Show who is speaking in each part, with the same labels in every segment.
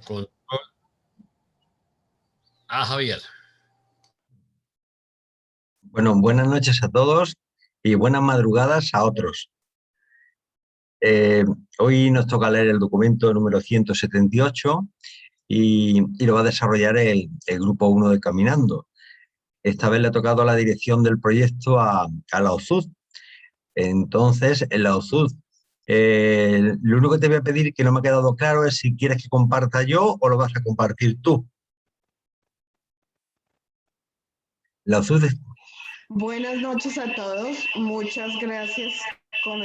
Speaker 1: control a Javier.
Speaker 2: Bueno, buenas noches a todos y buenas madrugadas a otros. Hoy nos toca leer el documento número 178 y lo va a desarrollar el grupo 1 de Caminando. Esta vez le ha tocado la dirección del proyecto a la OZUD. Entonces, en la OZUD, lo único que te voy a pedir, que no me ha quedado claro, es si quieres que comparta yo o lo vas a compartir tú. La OZUD.
Speaker 3: Buenas noches a todos. Muchas gracias con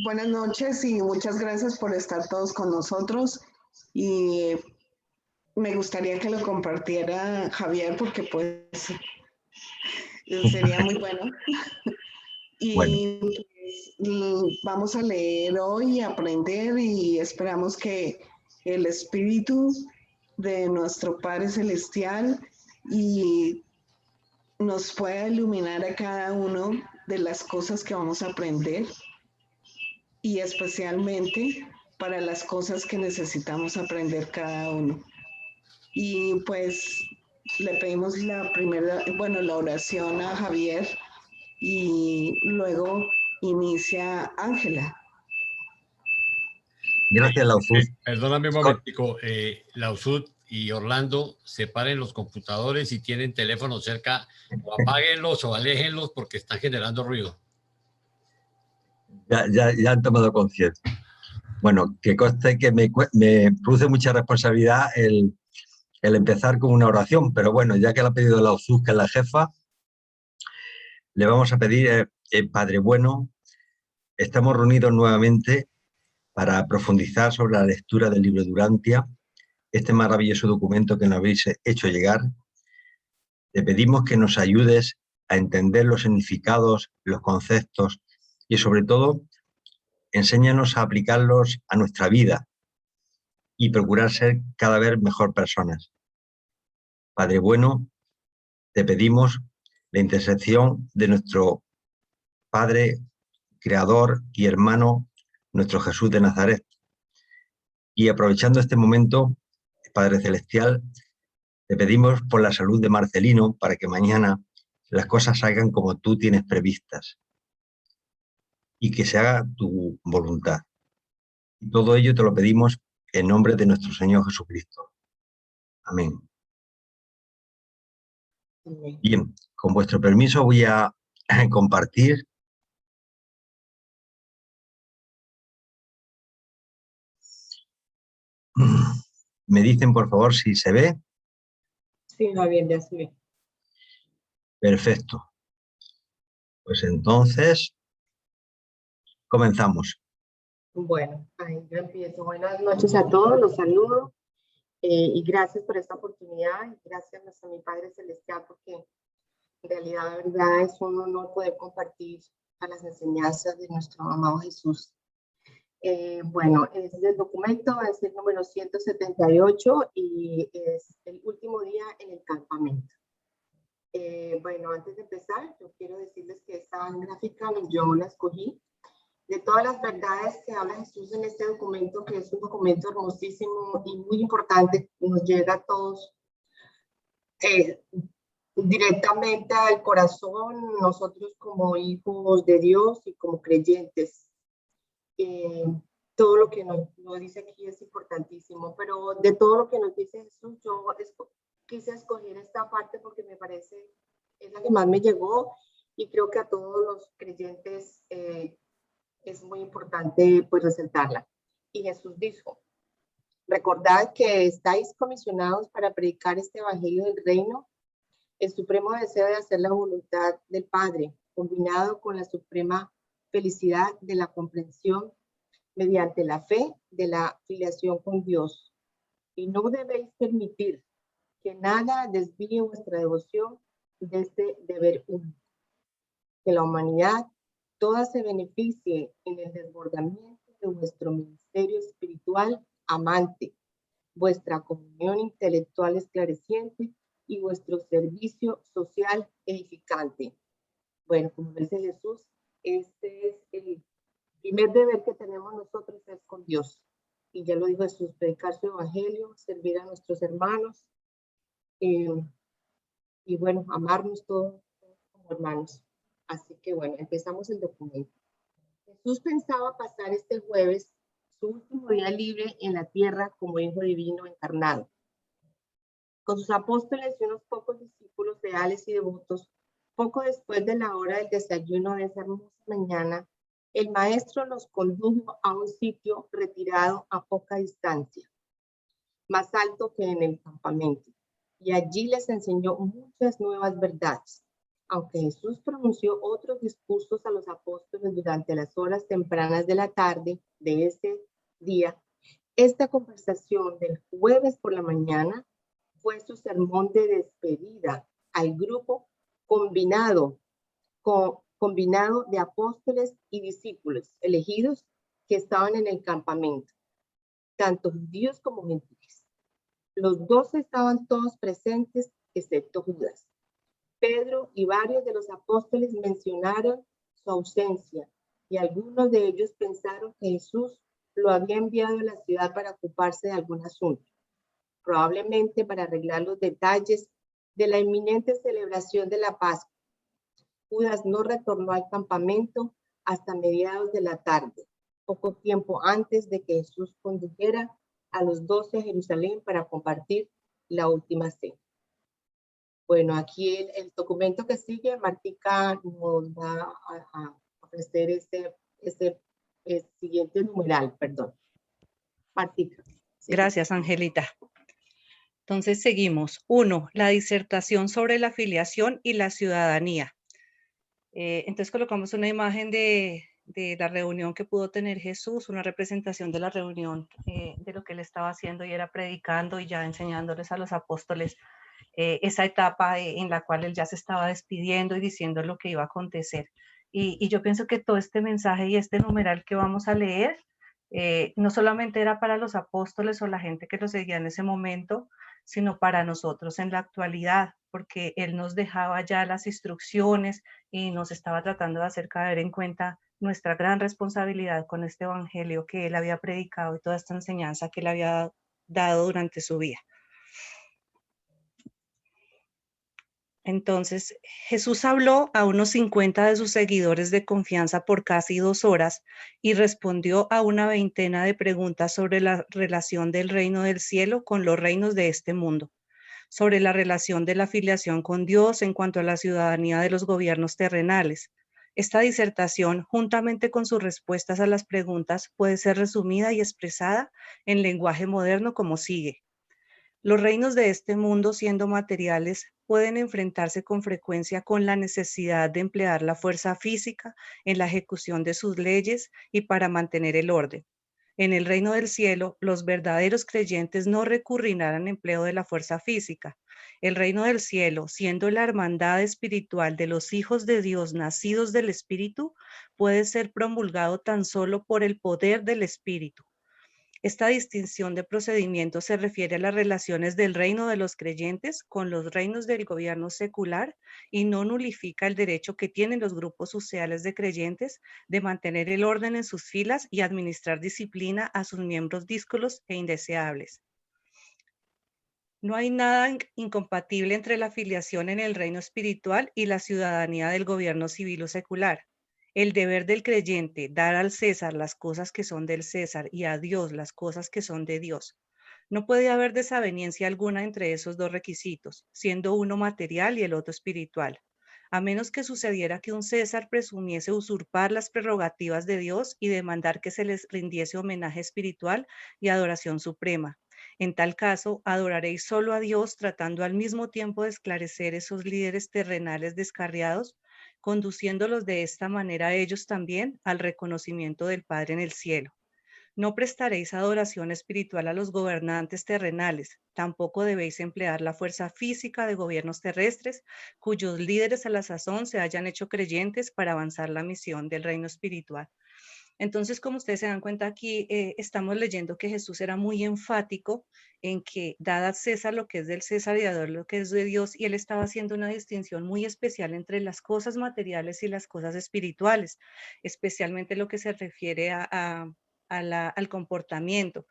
Speaker 3: buenas noches y muchas gracias por estar todos con nosotros. Y me gustaría que lo compartiera Javier porque pues sería muy bueno. Y pues, vamos a leer hoy, aprender y esperamos que el Espíritu de nuestro Padre Celestial y nos pueda iluminar a cada uno de las cosas que vamos a aprender y especialmente para las cosas que necesitamos aprender cada uno. Y pues le pedimos la oración a Javier y luego inicia Ángela.
Speaker 2: Gracias, Lauzud.
Speaker 1: Perdóname un momentico, Lauzud y Orlando, separen los computadores si tienen teléfonos cerca, o apáguenlos o aléjenlos porque están generando ruido.
Speaker 2: Ya han tomado conciencia. Bueno, que conste que me produce mucha responsabilidad el empezar con una oración, pero bueno, ya que la ha pedido Lauzud, que es la jefa, le vamos a pedir, Padre bueno, estamos reunidos nuevamente para profundizar sobre la lectura del libro de Urantia, este maravilloso documento que nos habéis hecho llegar. Te pedimos que nos ayudes a entender los significados, los conceptos y sobre todo, enséñanos a aplicarlos a nuestra vida y procurar ser cada vez mejor personas. Padre bueno, te pedimos la intercesión de nuestro Padre, Creador y Hermano, nuestro Jesús de Nazaret. Y aprovechando este momento, Padre Celestial, te pedimos por la salud de Marcelino para que mañana las cosas salgan como tú tienes previstas y que se haga tu voluntad. Y todo ello te lo pedimos en nombre de nuestro Señor Jesucristo. Amén. Bien, con vuestro permiso voy a compartir. Me dicen, por favor, si se ve.
Speaker 4: Sí, Javier, ya se ve.
Speaker 2: Perfecto. Pues entonces, comenzamos.
Speaker 4: Bueno, ahí yo empiezo. Buenas noches a todos, los saludo y gracias por esta oportunidad y gracias a mi Padre Celestial porque en realidad, la verdad, es un honor poder compartir a las enseñanzas de nuestro amado Jesús. Bueno, este documento es el número 178 y es el último día en el campamento. Bueno, antes de empezar, yo quiero decirles que esta gráfica yo la escogí de todas las verdades que habla Jesús en este documento, que es un documento hermosísimo y muy importante, nos llega a todos directamente al corazón, nosotros como hijos de Dios y como creyentes. Todo lo que nos dice aquí es importantísimo, pero de todo lo que nos dice Jesús, yo quise escoger esta parte porque me parece es la que más me llegó y creo que a todos los creyentes es muy importante pues resaltarla. Y Jesús dijo, recordad que estáis comisionados para predicar este evangelio del reino, el supremo deseo de hacer la voluntad del Padre, combinado con la suprema felicidad de la comprensión mediante la fe de la filiación con Dios. Y no debéis permitir que nada desvíe vuestra devoción de este deber único. Que la humanidad toda se beneficie en el desbordamiento de vuestro ministerio espiritual amante, vuestra comunión intelectual esclareciente y vuestro servicio social edificante. Bueno, como dice Jesús, este es el primer deber que tenemos nosotros es con Dios. Y ya lo dijo Jesús, predicar su evangelio, servir a nuestros hermanos y bueno, amarnos todos como hermanos. Así que bueno, empezamos el documento. Jesús pensaba pasar este jueves su último día libre en la tierra como Hijo Divino encarnado. Con sus apóstoles y unos pocos discípulos leales y devotos, poco después de la hora del desayuno de esa hermosa mañana, el maestro los condujo a un sitio retirado a poca distancia, más alto que en el campamento, y allí les enseñó muchas nuevas verdades. Aunque Jesús pronunció otros discursos a los apóstoles durante las horas tempranas de la tarde de ese día, esta conversación del jueves por la mañana fue su sermón de despedida al grupo combinado de apóstoles y discípulos elegidos que estaban en el campamento, tanto judíos como gentiles. Los 12 estaban todos presentes, excepto Judas. Pedro y varios de los apóstoles mencionaron su ausencia y algunos de ellos pensaron que Jesús lo había enviado a la ciudad para ocuparse de algún asunto, probablemente para arreglar los detalles de la inminente celebración de la Pascua. Judas no retornó al campamento hasta mediados de la tarde, poco tiempo antes de que Jesús condujera a los 12 a Jerusalén para compartir la última cena. Bueno, aquí el documento que sigue, Martica nos va a ofrecer el siguiente numeral, perdón. Martica. Sí.
Speaker 5: Gracias, Angelita. Entonces seguimos. 1. La disertación sobre la filiación y la ciudadanía. Entonces colocamos una imagen de la reunión que pudo tener Jesús, una representación de la reunión de lo que él estaba haciendo y era predicando y ya enseñándoles a los apóstoles esa etapa en la cual él ya se estaba despidiendo y diciendo lo que iba a acontecer. Y yo pienso que todo este mensaje y este numeral que vamos a leer no solamente era para los apóstoles o la gente que lo seguía en ese momento, sino para nosotros en la actualidad, porque él nos dejaba ya las instrucciones y nos estaba tratando de hacer caer en cuenta nuestra gran responsabilidad con este evangelio que él había predicado y toda esta enseñanza que él había dado durante su vida. Entonces, Jesús habló a unos 50 de sus seguidores de confianza por casi 2 horas y respondió a una veintena de preguntas sobre la relación del reino del cielo con los reinos de este mundo, sobre la relación de la filiación con Dios en cuanto a la ciudadanía de los gobiernos terrenales. Esta disertación, juntamente con sus respuestas a las preguntas, puede ser resumida y expresada en lenguaje moderno como sigue. Los reinos de este mundo, siendo materiales, pueden enfrentarse con frecuencia con la necesidad de emplear la fuerza física en la ejecución de sus leyes y para mantener el orden. En el reino del cielo, los verdaderos creyentes no recurrirán al empleo de la fuerza física. El reino del cielo, siendo la hermandad espiritual de los hijos de Dios nacidos del Espíritu, puede ser promulgado tan solo por el poder del Espíritu. Esta distinción de procedimiento se refiere a las relaciones del reino de los creyentes con los reinos del gobierno secular y no nulifica el derecho que tienen los grupos sociales de creyentes de mantener el orden en sus filas y administrar disciplina a sus miembros díscolos e indeseables. No hay nada incompatible entre la filiación en el reino espiritual y la ciudadanía del gobierno civil o secular. El deber del creyente, dar al César las cosas que son del César y a Dios las cosas que son de Dios. No puede haber desaveniencia alguna entre esos dos requisitos, siendo uno material y el otro espiritual, a menos que sucediera que un César presumiese usurpar las prerrogativas de Dios y demandar que se les rindiese homenaje espiritual y adoración suprema. En tal caso, adoraréis solo a Dios, tratando al mismo tiempo de esclarecer esos líderes terrenales descarriados, conduciéndolos de esta manera a ellos también al reconocimiento del Padre en el cielo. No prestaréis adoración espiritual a los gobernantes terrenales, tampoco debéis emplear la fuerza física de gobiernos terrestres, cuyos líderes a la sazón se hayan hecho creyentes para avanzar la misión del reino espiritual. Entonces, como ustedes se dan cuenta aquí, estamos leyendo que Jesús era muy enfático en que dad a César lo que es del César y dad lo que es de Dios, y él estaba haciendo una distinción muy especial entre las cosas materiales y las cosas espirituales, especialmente lo que se refiere al comportamiento.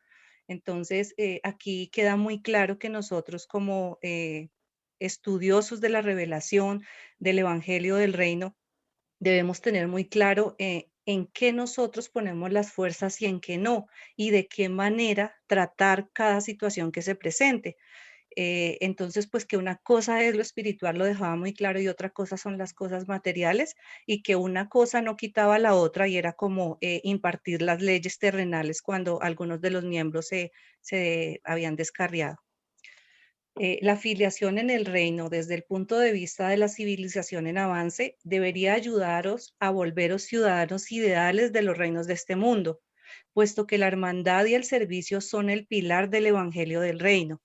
Speaker 5: Entonces, aquí queda muy claro que nosotros como estudiosos de la revelación del Evangelio del Reino, debemos tener muy claro en qué nosotros ponemos las fuerzas y en qué no, y de qué manera tratar cada situación que se presente. Entonces, pues que una cosa es lo espiritual, lo dejaba muy claro, y otra cosa son las cosas materiales, y que una cosa no quitaba la otra, y era como impartir las leyes terrenales cuando algunos de los miembros se habían descarriado. La filiación en el reino desde el punto de vista de la civilización en avance debería ayudaros a volveros ciudadanos ideales de los reinos de este mundo, puesto que la hermandad y el servicio son el pilar del evangelio del reino.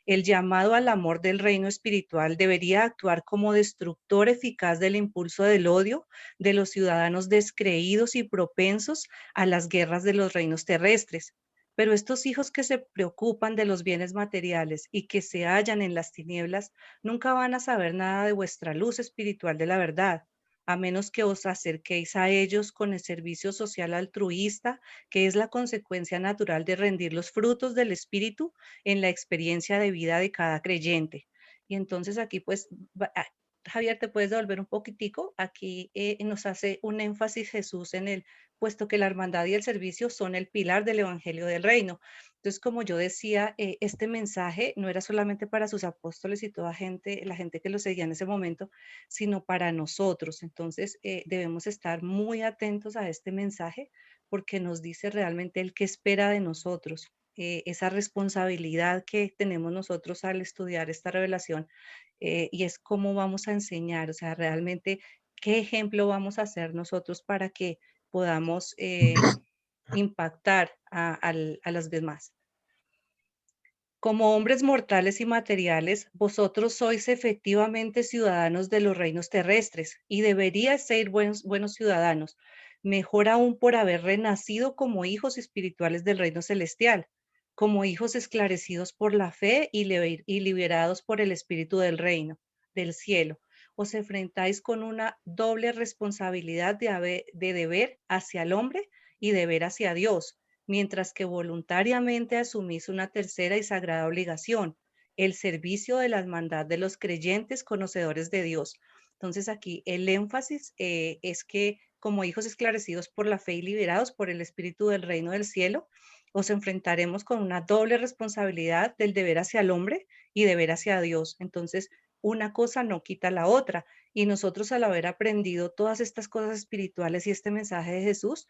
Speaker 5: El llamado al amor del reino espiritual debería actuar como destructor eficaz del impulso del odio de los ciudadanos descreídos y propensos a las guerras de los reinos terrestres. Pero estos hijos que se preocupan de los bienes materiales y que se hallan en las tinieblas nunca van a saber nada de vuestra luz espiritual de la verdad, a menos que os acerquéis a ellos con el servicio social altruista, que es la consecuencia natural de rendir los frutos del espíritu en la experiencia de vida de cada creyente. Y entonces aquí pues, Javier, ¿te puedes devolver un poquitico? Aquí nos hace un énfasis Jesús en el, puesto que la hermandad y el servicio son el pilar del evangelio del reino. Entonces, como yo decía, este mensaje no era solamente para sus apóstoles y toda gente, la gente que lo seguía en ese momento, sino para nosotros. Entonces, debemos estar muy atentos a este mensaje, porque nos dice realmente el que espera de nosotros. Esa responsabilidad que tenemos nosotros al estudiar esta revelación, y es cómo vamos a enseñar, o sea, realmente qué ejemplo vamos a hacer nosotros para que podamos impactar a los demás. Como hombres mortales y materiales, vosotros sois efectivamente ciudadanos de los reinos terrestres y deberíais ser buenos ciudadanos, mejor aún por haber renacido como hijos espirituales del reino celestial, como hijos esclarecidos por la fe y liberados por el espíritu del reino, del cielo. Os enfrentáis con una doble responsabilidad de deber hacia el hombre y deber hacia Dios, mientras que voluntariamente asumís una tercera y sagrada obligación, el servicio de la hermandad de los creyentes conocedores de Dios. Entonces aquí el énfasis es que como hijos esclarecidos por la fe y liberados por el Espíritu del reino del cielo, os enfrentaremos con una doble responsabilidad del deber hacia el hombre y deber hacia Dios. Entonces, una cosa no quita la otra. Y nosotros, al haber aprendido todas estas cosas espirituales y este mensaje de Jesús,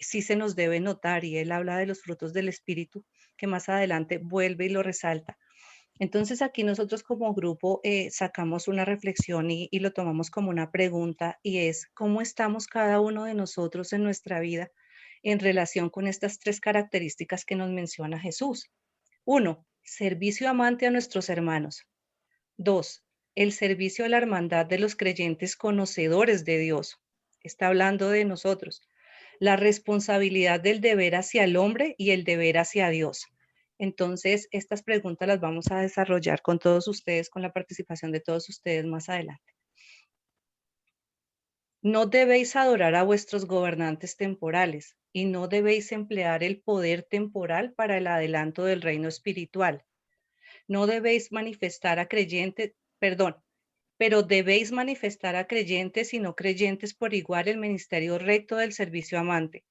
Speaker 5: sí se nos debe notar, y él habla de los frutos del Espíritu, que más adelante vuelve y lo resalta. Entonces aquí nosotros como grupo sacamos una reflexión y lo tomamos como una pregunta, y es ¿cómo estamos cada uno de nosotros en nuestra vida en relación con estas tres características que nos menciona Jesús? 1, servicio amante a nuestros hermanos. 2, el servicio a la hermandad de los creyentes conocedores de Dios. Está hablando de nosotros. La responsabilidad del deber hacia el hombre y el deber hacia Dios. Entonces, estas preguntas las vamos a desarrollar con todos ustedes, con la participación de todos ustedes más adelante. No debéis adorar a vuestros gobernantes temporales y no debéis emplear el poder temporal para el adelanto del reino espiritual. No debéis manifestar a creyentes, pero debéis manifestar a creyentes y no creyentes por igual el ministerio recto del servicio amante.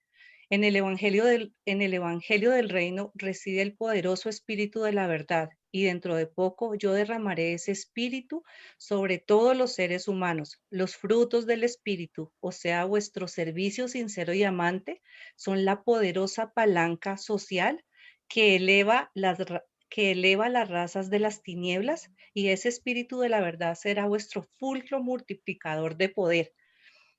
Speaker 5: En el evangelio del reino reside el poderoso espíritu de la verdad, y dentro de poco yo derramaré ese espíritu sobre todos los seres humanos. Los frutos del espíritu, o sea, vuestro servicio sincero y amante, son la poderosa palanca social que eleva las razas de las tinieblas, y ese espíritu de la verdad será vuestro fulcro multiplicador de poder.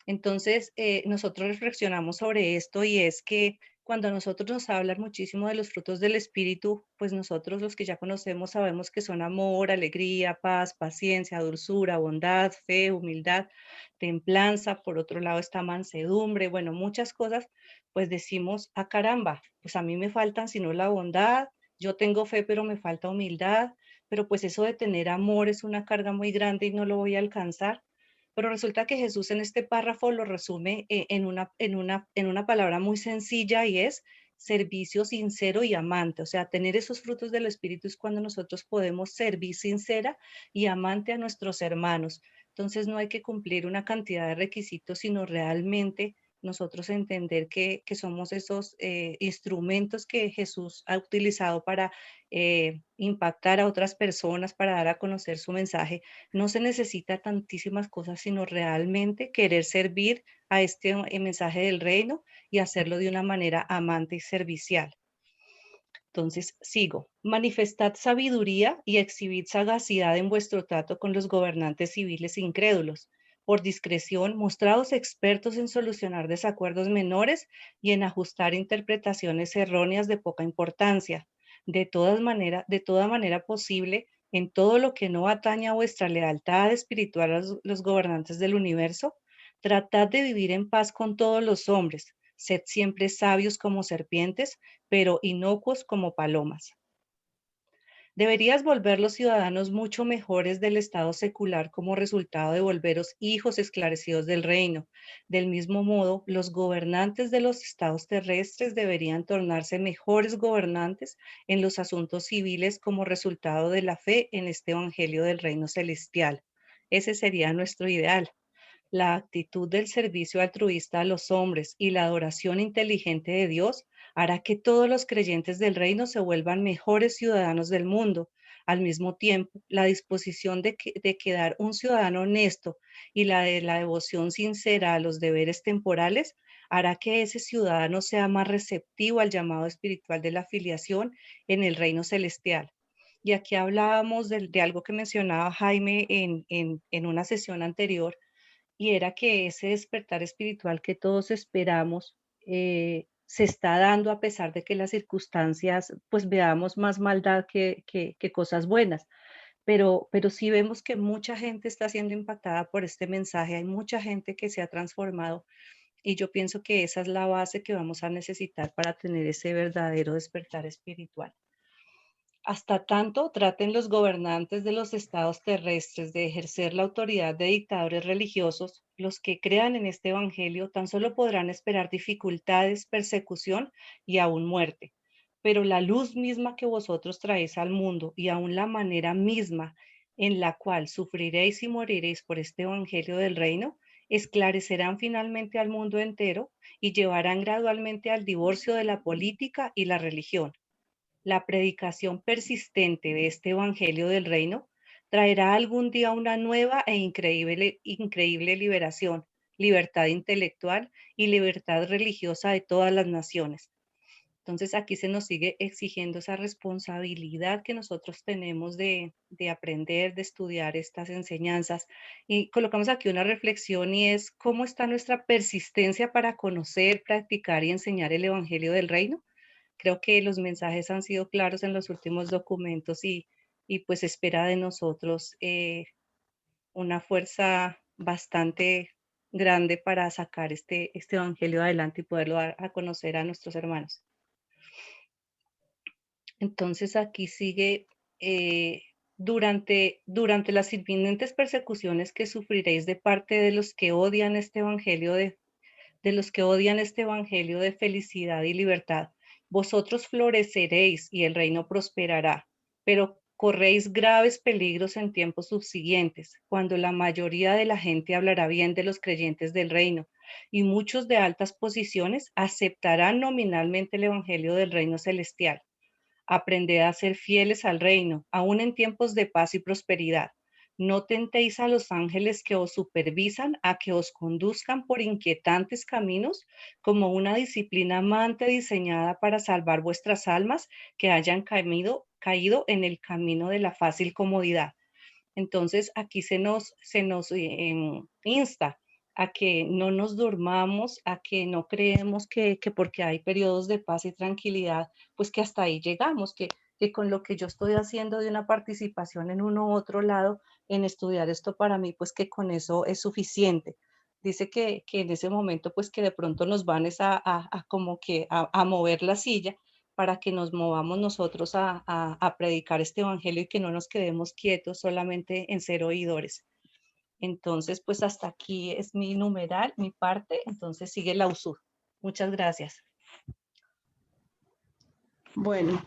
Speaker 5: Entonces, nosotros reflexionamos sobre esto, y es que Cuando a nosotros nos hablan muchísimo de los frutos del Espíritu, pues nosotros los que ya conocemos sabemos que son amor, alegría, paz, paciencia, dulzura, bondad, fe, humildad, templanza. Por otro lado está mansedumbre, bueno, muchas cosas, pues decimos, ah, caramba, pues a mí me faltan sino la bondad, yo tengo fe, pero me falta humildad, pero pues eso de tener amor es una carga muy grande y no lo voy a alcanzar. Pero resulta que Jesús en este párrafo lo resume en una palabra muy sencilla y es servicio sincero y amante. O sea, tener esos frutos del Espíritu es cuando nosotros podemos servir sincera y amante a nuestros hermanos. Entonces no hay que cumplir una cantidad de requisitos, sino realmente nosotros entender que somos esos instrumentos que Jesús ha utilizado para impactar a otras personas, para dar a conocer su mensaje. No se necesita tantísimas cosas, sino realmente querer servir a este mensaje del reino y hacerlo de una manera amante y servicial. Entonces, sigo. Manifestad sabiduría y exhibid sagacidad en vuestro trato con los gobernantes civiles incrédulos. Por discreción, mostraos expertos en solucionar desacuerdos menores y en ajustar interpretaciones erróneas de poca importancia. De toda manera posible, en todo lo que no atañe a vuestra lealtad espiritual a los gobernantes del universo, tratad de vivir en paz con todos los hombres. Sed siempre sabios como serpientes, pero inocuos como palomas. Deberías volver los ciudadanos mucho mejores del estado secular como resultado de volveros hijos esclarecidos del reino. Del mismo modo, los gobernantes de los estados terrestres deberían tornarse mejores gobernantes en los asuntos civiles como resultado de la fe en este evangelio del reino celestial. Ese sería nuestro ideal. La actitud del servicio altruista a los hombres y la adoración inteligente de Dios hará que todos los creyentes del reino se vuelvan mejores ciudadanos del mundo. Al mismo tiempo, la disposición de quedar un ciudadano honesto y la de la devoción sincera a los deberes temporales hará que ese ciudadano sea más receptivo al llamado espiritual de la filiación en el reino celestial. Y aquí hablábamos de algo que mencionaba Jaime en una sesión anterior, y era que ese despertar espiritual que todos esperamos se está dando a pesar de que las circunstancias, pues veamos más maldad que cosas buenas. Pero sí vemos que mucha gente está siendo impactada por este mensaje, hay mucha gente que se ha transformado y yo pienso que esa es la base que vamos a necesitar para tener ese verdadero despertar espiritual. Hasta tanto traten los gobernantes de los estados terrestres de ejercer la autoridad de dictadores religiosos, los que crean en este evangelio tan solo podrán esperar dificultades, persecución y aún muerte. Pero la luz misma que vosotros traéis al mundo y aún la manera misma en la cual sufriréis y moriréis por este evangelio del reino, esclarecerán finalmente al mundo entero y llevarán gradualmente al divorcio de la política y la religión. La predicación persistente de este Evangelio del Reino traerá algún día una nueva e increíble liberación, libertad intelectual y libertad religiosa de todas las naciones. Entonces aquí se nos sigue exigiendo esa responsabilidad que nosotros tenemos de aprender, de estudiar estas enseñanzas. Y colocamos aquí una reflexión y es cómo está nuestra persistencia para conocer, practicar y enseñar el Evangelio del Reino. Creo que los mensajes han sido claros en los últimos documentos y pues espera de nosotros una fuerza bastante grande para sacar este evangelio adelante y poderlo dar a conocer a nuestros hermanos. Entonces aquí sigue, durante las inminentes persecuciones que sufriréis de parte de los que odian este evangelio de los que odian este evangelio de felicidad y libertad. Vosotros floreceréis y el reino prosperará, pero corréis graves peligros en tiempos subsiguientes, cuando la mayoría de la gente hablará bien de los creyentes del reino, y muchos de altas posiciones aceptarán nominalmente el evangelio del reino celestial. Aprended a ser fieles al reino, aún en tiempos de paz y prosperidad. No tentéis a los ángeles que os supervisan a que os conduzcan por inquietantes caminos como una disciplina amante diseñada para salvar vuestras almas que hayan caído en el camino de la fácil comodidad. Entonces aquí se nos insta a que no nos durmamos, a que no creemos que porque hay periodos de paz y tranquilidad, pues que hasta ahí llegamos, que con lo que yo estoy haciendo de una participación en uno u otro lado, en estudiar esto para mí, pues que con eso es suficiente. Dice que en ese momento, pues que de pronto nos van es a como que a mover la silla para que nos movamos nosotros a predicar este evangelio y que no nos quedemos quietos solamente en ser oidores. Entonces, pues hasta aquí es mi numeral, mi parte, entonces sigue la USUR. Muchas gracias.
Speaker 3: Bueno,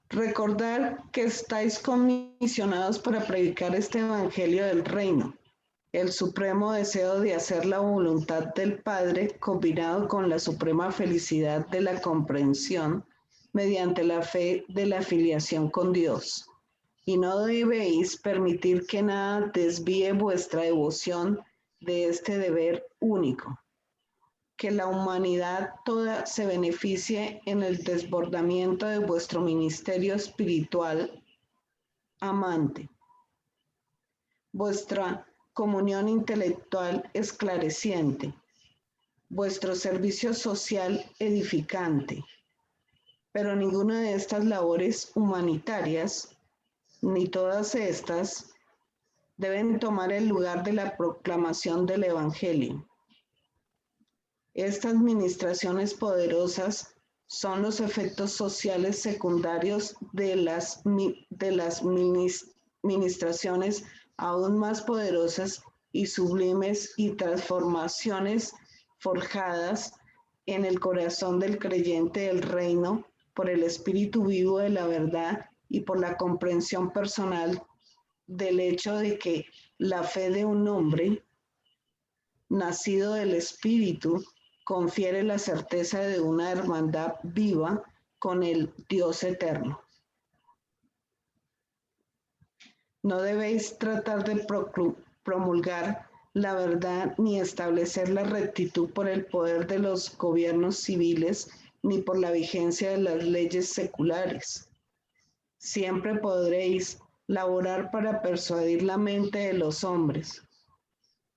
Speaker 3: recordar que estáis comisionados para predicar este evangelio del reino, el supremo deseo de hacer la voluntad del Padre combinado con la suprema felicidad de la comprensión mediante la fe de la filiación con Dios. Y no debéis permitir que nada desvíe vuestra devoción de este deber único. Que la humanidad toda se beneficie en el desbordamiento de vuestro ministerio espiritual amante. Vuestra comunión intelectual esclareciente. Vuestro servicio social edificante. Pero ninguna de estas labores humanitarias ni todas estas deben tomar el lugar de la proclamación del Evangelio. Estas ministraciones poderosas son los efectos sociales secundarios de las ministraciones aún más poderosas y sublimes y transformaciones forjadas en el corazón del creyente del reino por el espíritu vivo de la verdad y por la comprensión personal del hecho de que la fe de un hombre nacido del espíritu confiere la certeza de una hermandad viva con el Dios eterno. No debéis tratar de promulgar la verdad ni establecer la rectitud por el poder de los gobiernos civiles ni por la vigencia de las leyes seculares. Siempre podréis laborar para persuadir la mente de los hombres,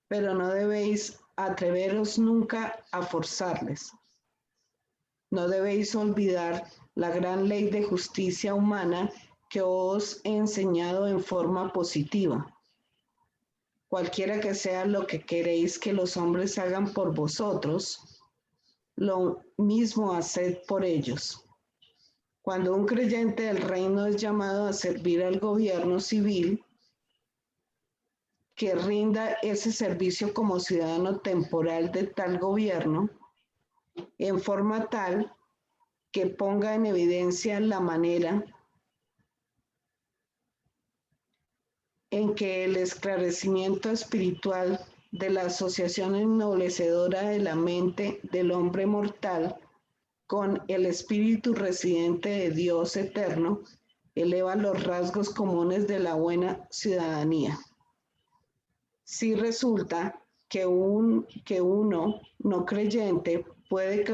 Speaker 3: pero no debéis atreveros nunca a forzarles. No debéis olvidar la gran ley de justicia humana que os he enseñado en forma positiva. Cualquiera que sea lo que queréis que los hombres hagan por vosotros, lo mismo haced por ellos. Cuando un creyente del reino es llamado a servir al gobierno civil, que rinda ese servicio como ciudadano temporal de tal gobierno, en forma tal que ponga en evidencia la manera en que el esclarecimiento espiritual de la asociación ennoblecedora de la mente del hombre mortal con el espíritu residente de Dios eterno eleva los rasgos comunes de la buena ciudadanía. Si resulta que uno no creyente puede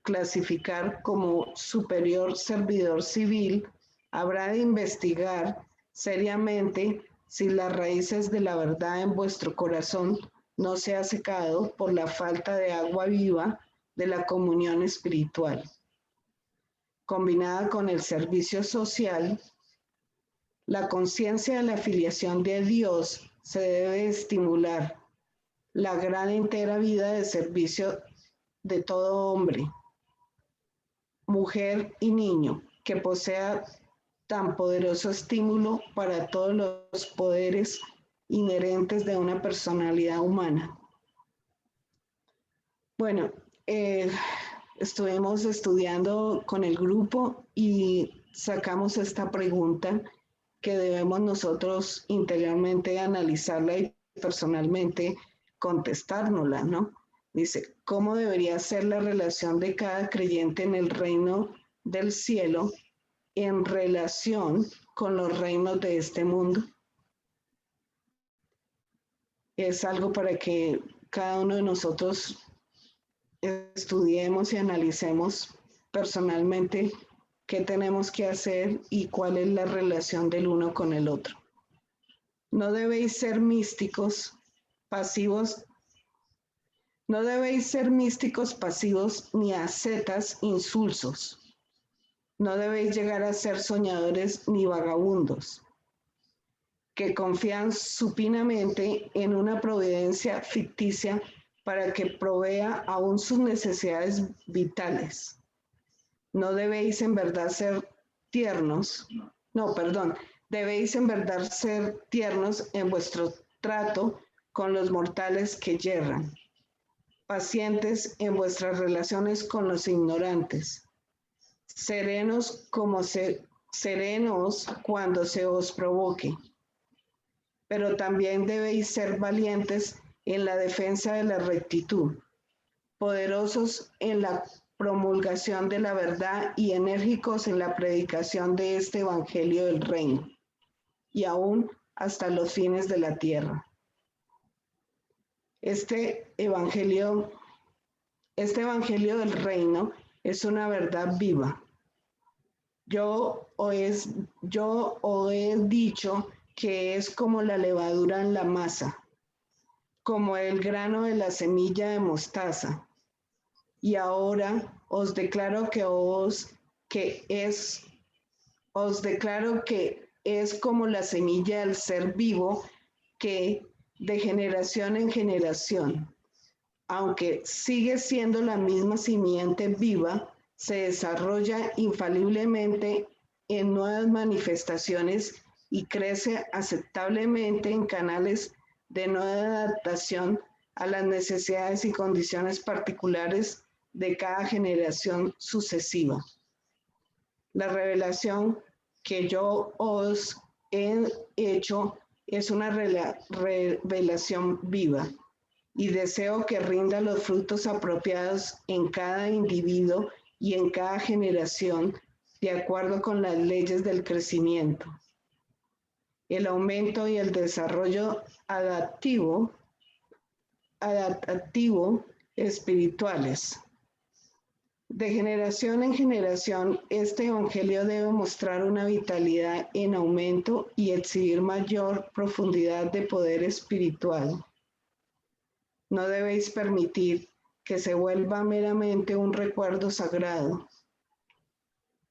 Speaker 3: clasificar como superior servidor civil, habrá de investigar seriamente si las raíces de la verdad en vuestro corazón no se ha secado por la falta de agua viva de la comunión espiritual. Combinada con el servicio social, la conciencia de la filiación de Dios se debe estimular la gran entera vida de servicio de todo hombre, mujer y niño que posea tan poderoso estímulo para todos los poderes inherentes de una personalidad humana. Bueno, estuvimos estudiando con el grupo y sacamos esta pregunta que debemos nosotros interiormente analizarla y personalmente contestárnosla, ¿no? Dice, ¿cómo debería ser la relación de cada creyente en el reino del cielo en relación con los reinos de este mundo? Es algo para que cada uno de nosotros estudiemos y analicemos personalmente qué tenemos que hacer y cuál es la relación del uno con el otro. No debéis ser místicos, pasivos No debéis ser místicos pasivos ni ascetas insulsos. No debéis llegar a ser soñadores ni vagabundos, que confían supinamente en una providencia ficticia para que provea aún sus necesidades vitales. No debéis en verdad ser tiernos, no, perdón, debéis en verdad ser tiernos en vuestro trato con los mortales que yerran, pacientes en vuestras relaciones con los ignorantes, serenos cuando se os provoque, pero también debéis ser valientes en la defensa de la rectitud, poderosos en la promulgación de la verdad y enérgicos en la predicación de este evangelio del reino, y aún hasta los fines de la tierra. Este evangelio del reino es una verdad viva. Yo os he dicho que es como la levadura en la masa, como el grano de la semilla de mostaza. Y ahora os declaro que es como la semilla del ser vivo que de generación en generación, aunque sigue siendo la misma simiente viva, se desarrolla infaliblemente en nuevas manifestaciones y crece aceptablemente en canales de nueva adaptación a las necesidades y condiciones particulares de cada generación sucesiva. La revelación que yo os he hecho es una revelación viva y deseo que rinda los frutos apropiados en cada individuo y en cada generación de acuerdo con las leyes del crecimiento, el aumento y el desarrollo adaptativo espirituales. De generación en generación, este evangelio debe mostrar una vitalidad en aumento y exhibir mayor profundidad de poder espiritual. No debéis permitir que se vuelva meramente un recuerdo sagrado,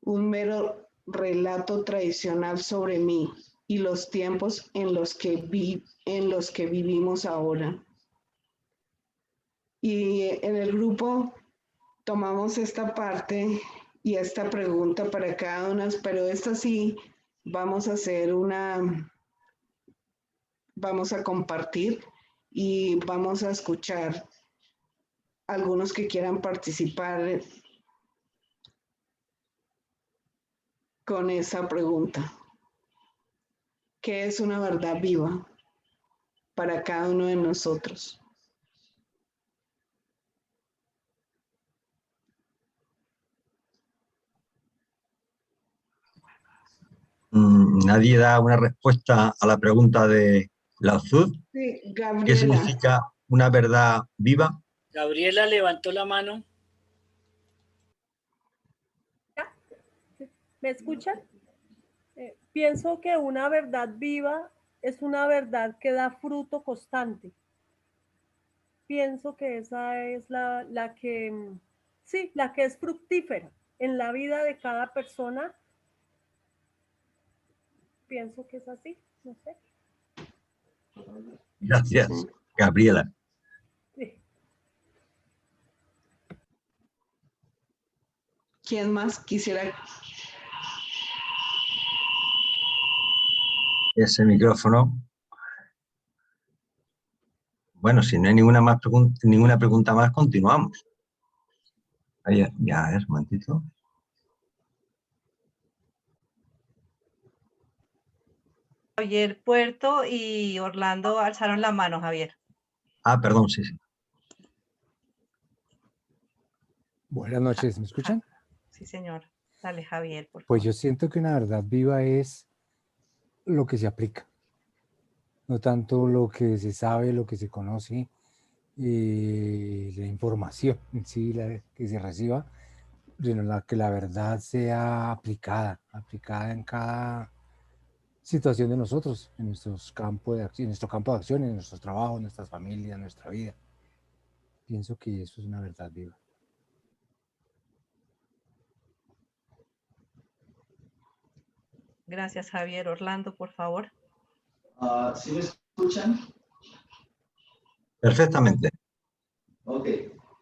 Speaker 3: un mero relato tradicional sobre mí y los tiempos en los que vivimos ahora. Y en el grupo tomamos esta parte y esta pregunta para cada una, pero esta sí vamos a compartir y vamos a escuchar algunos que quieran participar con esa pregunta. ¿Qué es una verdad viva para cada uno de nosotros?
Speaker 2: Nadie da una respuesta a la pregunta de Lao Tzu.
Speaker 3: Sí,
Speaker 2: ¿Qué
Speaker 3: Gabriela.
Speaker 2: significa una verdad viva?
Speaker 6: Gabriela levantó la mano.
Speaker 7: ¿Me escuchan? Pienso que una verdad viva es una verdad que da fruto constante. Pienso que esa es la que es fructífera en la vida de cada persona. Pienso que es así, no sé.
Speaker 2: Gracias, Gabriela.
Speaker 7: Sí.
Speaker 3: ¿Quién más quisiera?
Speaker 2: Ese micrófono. Bueno, si no hay ninguna pregunta más, continuamos. Ya, un momentito.
Speaker 5: Javier Puerto y Orlando alzaron la mano, Javier.
Speaker 2: Ah, perdón, sí.
Speaker 8: Buenas noches, ¿me escuchan?
Speaker 5: Sí, señor. Dale, Javier, por favor.
Speaker 8: Pues yo siento que una verdad viva es lo que se aplica, no tanto lo que se sabe, lo que se conoce, la información en sí que se reciba, sino que la verdad sea aplicada en cada situación de nosotros, en nuestro campo de acción, en nuestro campo de acción, en nuestros trabajos, nuestras familias, nuestra vida. Pienso que eso es una verdad viva.
Speaker 5: Gracias, Javier. Orlando, por favor.
Speaker 9: ¿Sí me escuchan?
Speaker 2: Perfectamente.
Speaker 9: Ok.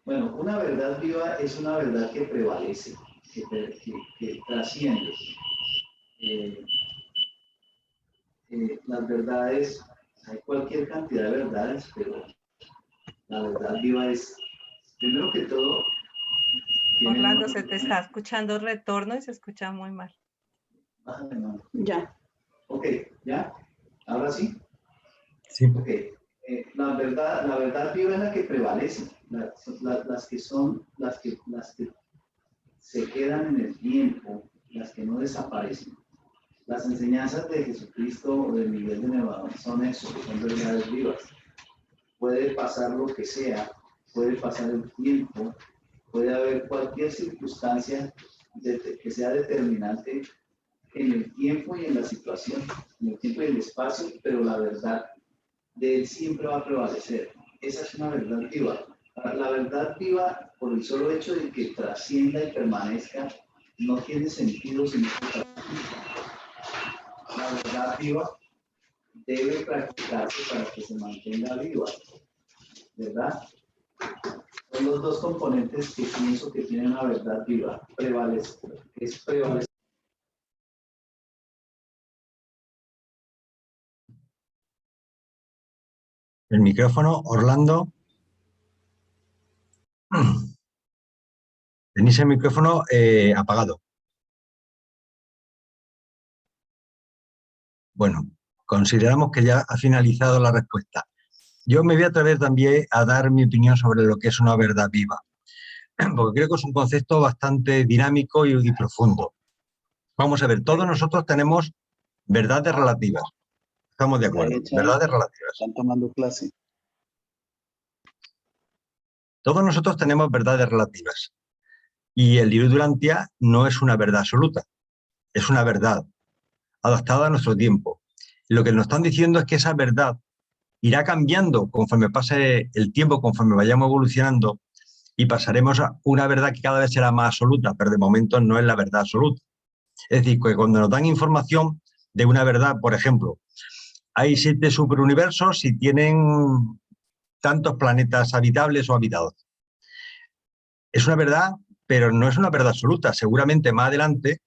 Speaker 9: Bueno, una verdad viva es una verdad que prevalece, que trasciende. Las verdades, hay cualquier cantidad de verdades, pero la verdad viva es, primero que todo,
Speaker 5: Orlando, se te está escuchando retorno y se escucha muy mal.
Speaker 9: Bájale, mano.
Speaker 3: Ya.
Speaker 9: Ok, ¿ya? ¿Ahora sí?
Speaker 2: Sí.
Speaker 9: Ok. La verdad viva es la que prevalece, las que son, las que se quedan en el tiempo, las que no desaparecen. Las enseñanzas de Jesucristo o de Miguel de Nevado son eso, son verdades vivas. Puede pasar lo que sea, puede pasar el tiempo, puede haber cualquier circunstancia que sea determinante en el tiempo y en la situación, en el tiempo y el espacio, pero la verdad de él siempre va a prevalecer. Esa es una verdad viva. La verdad viva, por el solo hecho de que trascienda y permanezca, no tiene sentido si no se practica. La verdad viva debe practicarse para que se mantenga viva, ¿verdad? Son los dos componentes que pienso que tienen una verdad viva. Es prevalecer.
Speaker 2: El micrófono, Orlando. Tenéis el micrófono apagado. Bueno, consideramos que ya ha finalizado la respuesta. Yo me voy a atrever también a dar mi opinión sobre lo que es una verdad viva, porque creo que es un concepto bastante dinámico y profundo. Vamos a ver, todos nosotros tenemos verdades relativas. Estamos de acuerdo, verdades relativas.
Speaker 9: Están tomando clase.
Speaker 2: Todos nosotros tenemos verdades relativas. Y el Diru Durantia no es una verdad absoluta, es una verdad adaptada a nuestro tiempo. Lo que nos están diciendo es que esa verdad irá cambiando conforme pase el tiempo, conforme vayamos evolucionando, y pasaremos a una verdad que cada vez será más absoluta, pero de momento no es la verdad absoluta. Es decir, que cuando nos dan información de una verdad, por ejemplo, hay 7 superuniversos y tienen tantos planetas habitables o habitados. Es una verdad, pero no es una verdad absoluta. Seguramente más adelante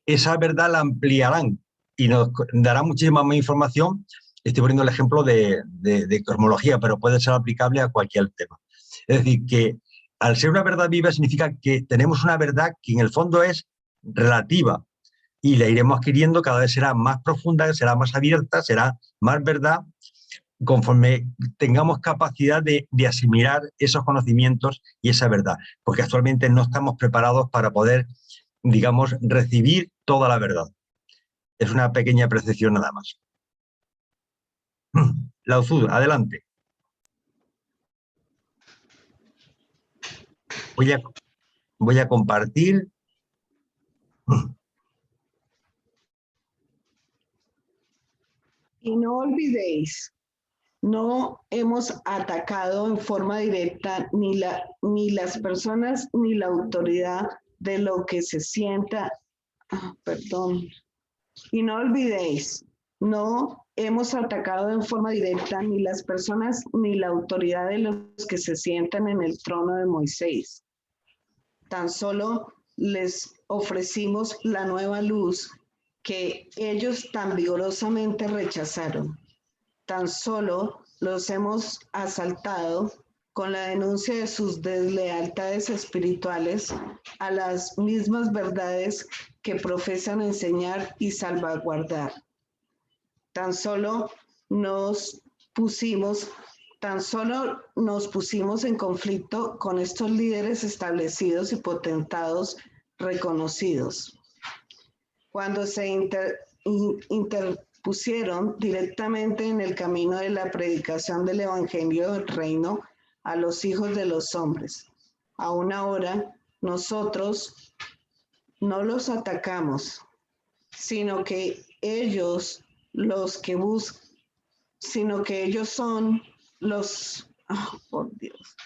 Speaker 2: esa verdad la ampliarán y nos dará muchísima más información. Estoy poniendo el ejemplo de cosmología, pero puede ser aplicable a cualquier tema. Es decir, que al ser una verdad viva significa que tenemos una verdad que en el fondo es relativa y la iremos adquiriendo, cada vez será más profunda, será más abierta, será más verdad, conforme tengamos capacidad de asimilar esos conocimientos y esa verdad, porque actualmente no estamos preparados para poder, digamos, recibir toda la verdad. Es una pequeña percepción nada más. Lao Tzu, adelante. Voy a compartir.
Speaker 3: Y no olvidéis, no hemos atacado en forma directa ni las personas ni la autoridad de lo que se sienta. Perdón. Y no olvidéis, no hemos atacado en forma directa ni las personas ni la autoridad de los que se sientan en el trono de Moisés. Tan solo les ofrecimos la nueva luz que ellos tan vigorosamente rechazaron. Tan solo los hemos asaltado con la denuncia de sus deslealtades espirituales a las mismas verdades que profesan enseñar y salvaguardar. Tan solo nos pusimos en conflicto con estos líderes establecidos y potentados reconocidos. Cuando se interpusieron directamente en el camino de la predicación del Evangelio del Reino a los hijos de los hombres. Aún ahora, nosotros no los atacamos, sino que ellos son los, por Dios,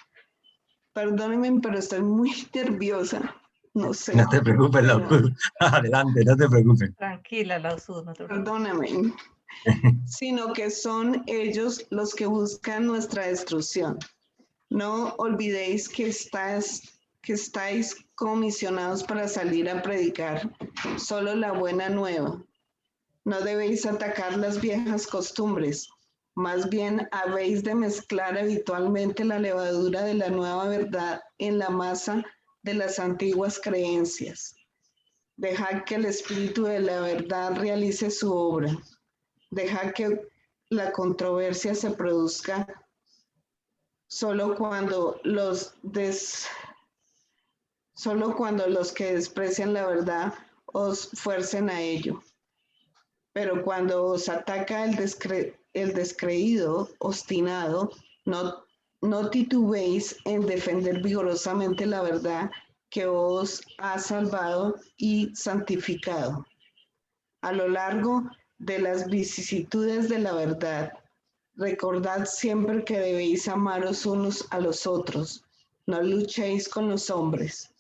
Speaker 3: Perdónenme, pero estoy muy nerviosa. No sé.
Speaker 2: No te preocupes,
Speaker 3: pero-
Speaker 2: Lauzud. Adelante, no te preocupes.
Speaker 5: Tranquila, Lauzud, no te preocupes.
Speaker 3: Perdóname. Sino que son ellos los que buscan nuestra destrucción. No olvidéis que estáis comisionados para salir a predicar solo la buena nueva. No debéis atacar las viejas costumbres, más bien habéis de mezclar habitualmente la levadura de la nueva verdad en la masa de las antiguas creencias. Dejad que el espíritu de la verdad realice su obra. Dejad que la controversia se produzca solo cuando los que desprecian la verdad os fuercen a ello. Pero cuando os ataca el descreído, obstinado, no titubeéis en defender vigorosamente la verdad que os ha salvado y santificado. A lo largo de las vicisitudes de la verdad, recordad siempre que debéis amaros unos a los otros. No luchéis con los hombres,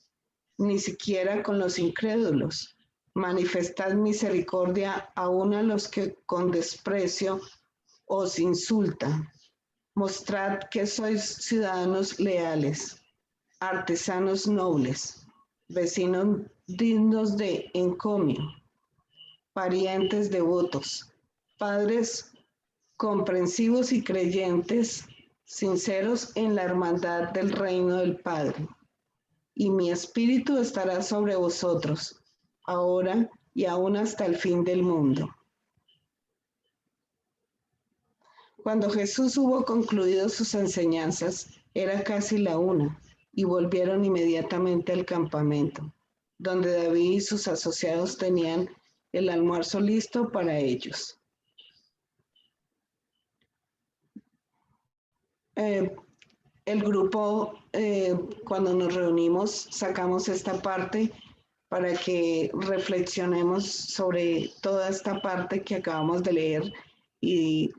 Speaker 3: ni siquiera con los incrédulos. Manifestad misericordia aún a los que con desprecio os insultan. Mostrad que sois ciudadanos leales, artesanos nobles, vecinos dignos de encomio, parientes devotos, padres comprensivos y creyentes, sinceros en la hermandad del reino del Padre. Y mi espíritu estará sobre vosotros, ahora y aún hasta el fin del mundo. Cuando Jesús hubo concluido sus enseñanzas, era casi la 1, y volvieron inmediatamente al campamento, donde David y sus asociados tenían el almuerzo listo para ellos. El grupo, cuando nos reunimos, sacamos esta parte para que reflexionemos sobre toda esta parte que acabamos de leer. Y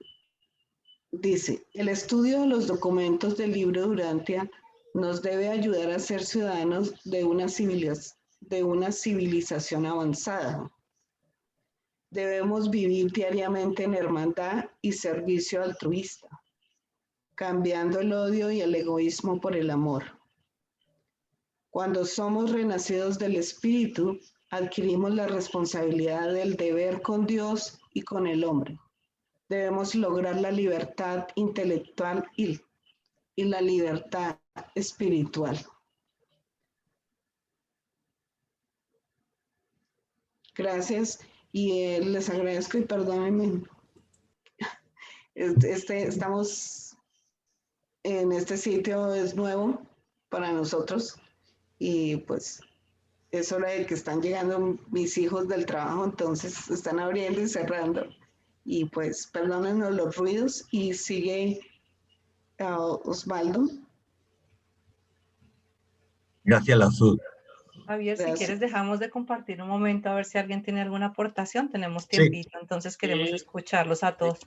Speaker 3: dice, el estudio de los documentos del libro de Urantia nos debe ayudar a ser ciudadanos de una civilización avanzada. Debemos vivir diariamente en hermandad y servicio altruista, cambiando el odio y el egoísmo por el amor. Cuando somos renacidos del Espíritu, adquirimos la responsabilidad del deber con Dios y con el hombre. Debemos lograr la libertad intelectual y la libertad espiritual. Gracias y les agradezco y perdónenme. Estamos en este sitio, es nuevo para nosotros y pues es hora de que están llegando mis hijos del trabajo, entonces están abriendo y cerrando. Y pues perdónenos los ruidos y sigue Osvaldo.
Speaker 2: Gracias, Lauzud.
Speaker 5: Javier,
Speaker 3: Gracias.
Speaker 5: si quieres dejamos de compartir un momento a ver si alguien tiene alguna aportación. Tenemos tiempito, entonces queremos escucharlos a todos.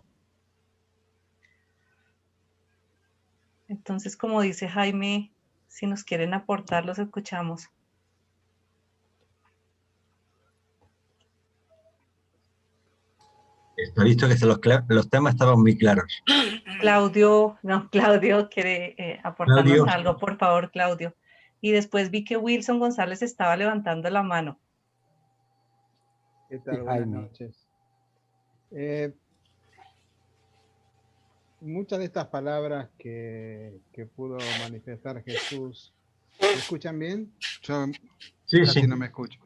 Speaker 5: Entonces, como dice Jaime, si nos quieren aportar, los escuchamos.
Speaker 2: He visto que los temas estaban muy claros.
Speaker 5: Claudio quiere aportarnos
Speaker 2: Claudio.
Speaker 5: algo, por favor, Claudio. Y después vi que Wilson González estaba levantando la mano.
Speaker 10: ¿Qué tal?
Speaker 8: Sí,
Speaker 10: Buenas
Speaker 8: Jaime.
Speaker 10: noches. Muchas de estas palabras que pudo manifestar Jesús, ¿me escuchan bien? Yo
Speaker 2: Sí,
Speaker 10: casi
Speaker 2: sí.
Speaker 10: no me escucho.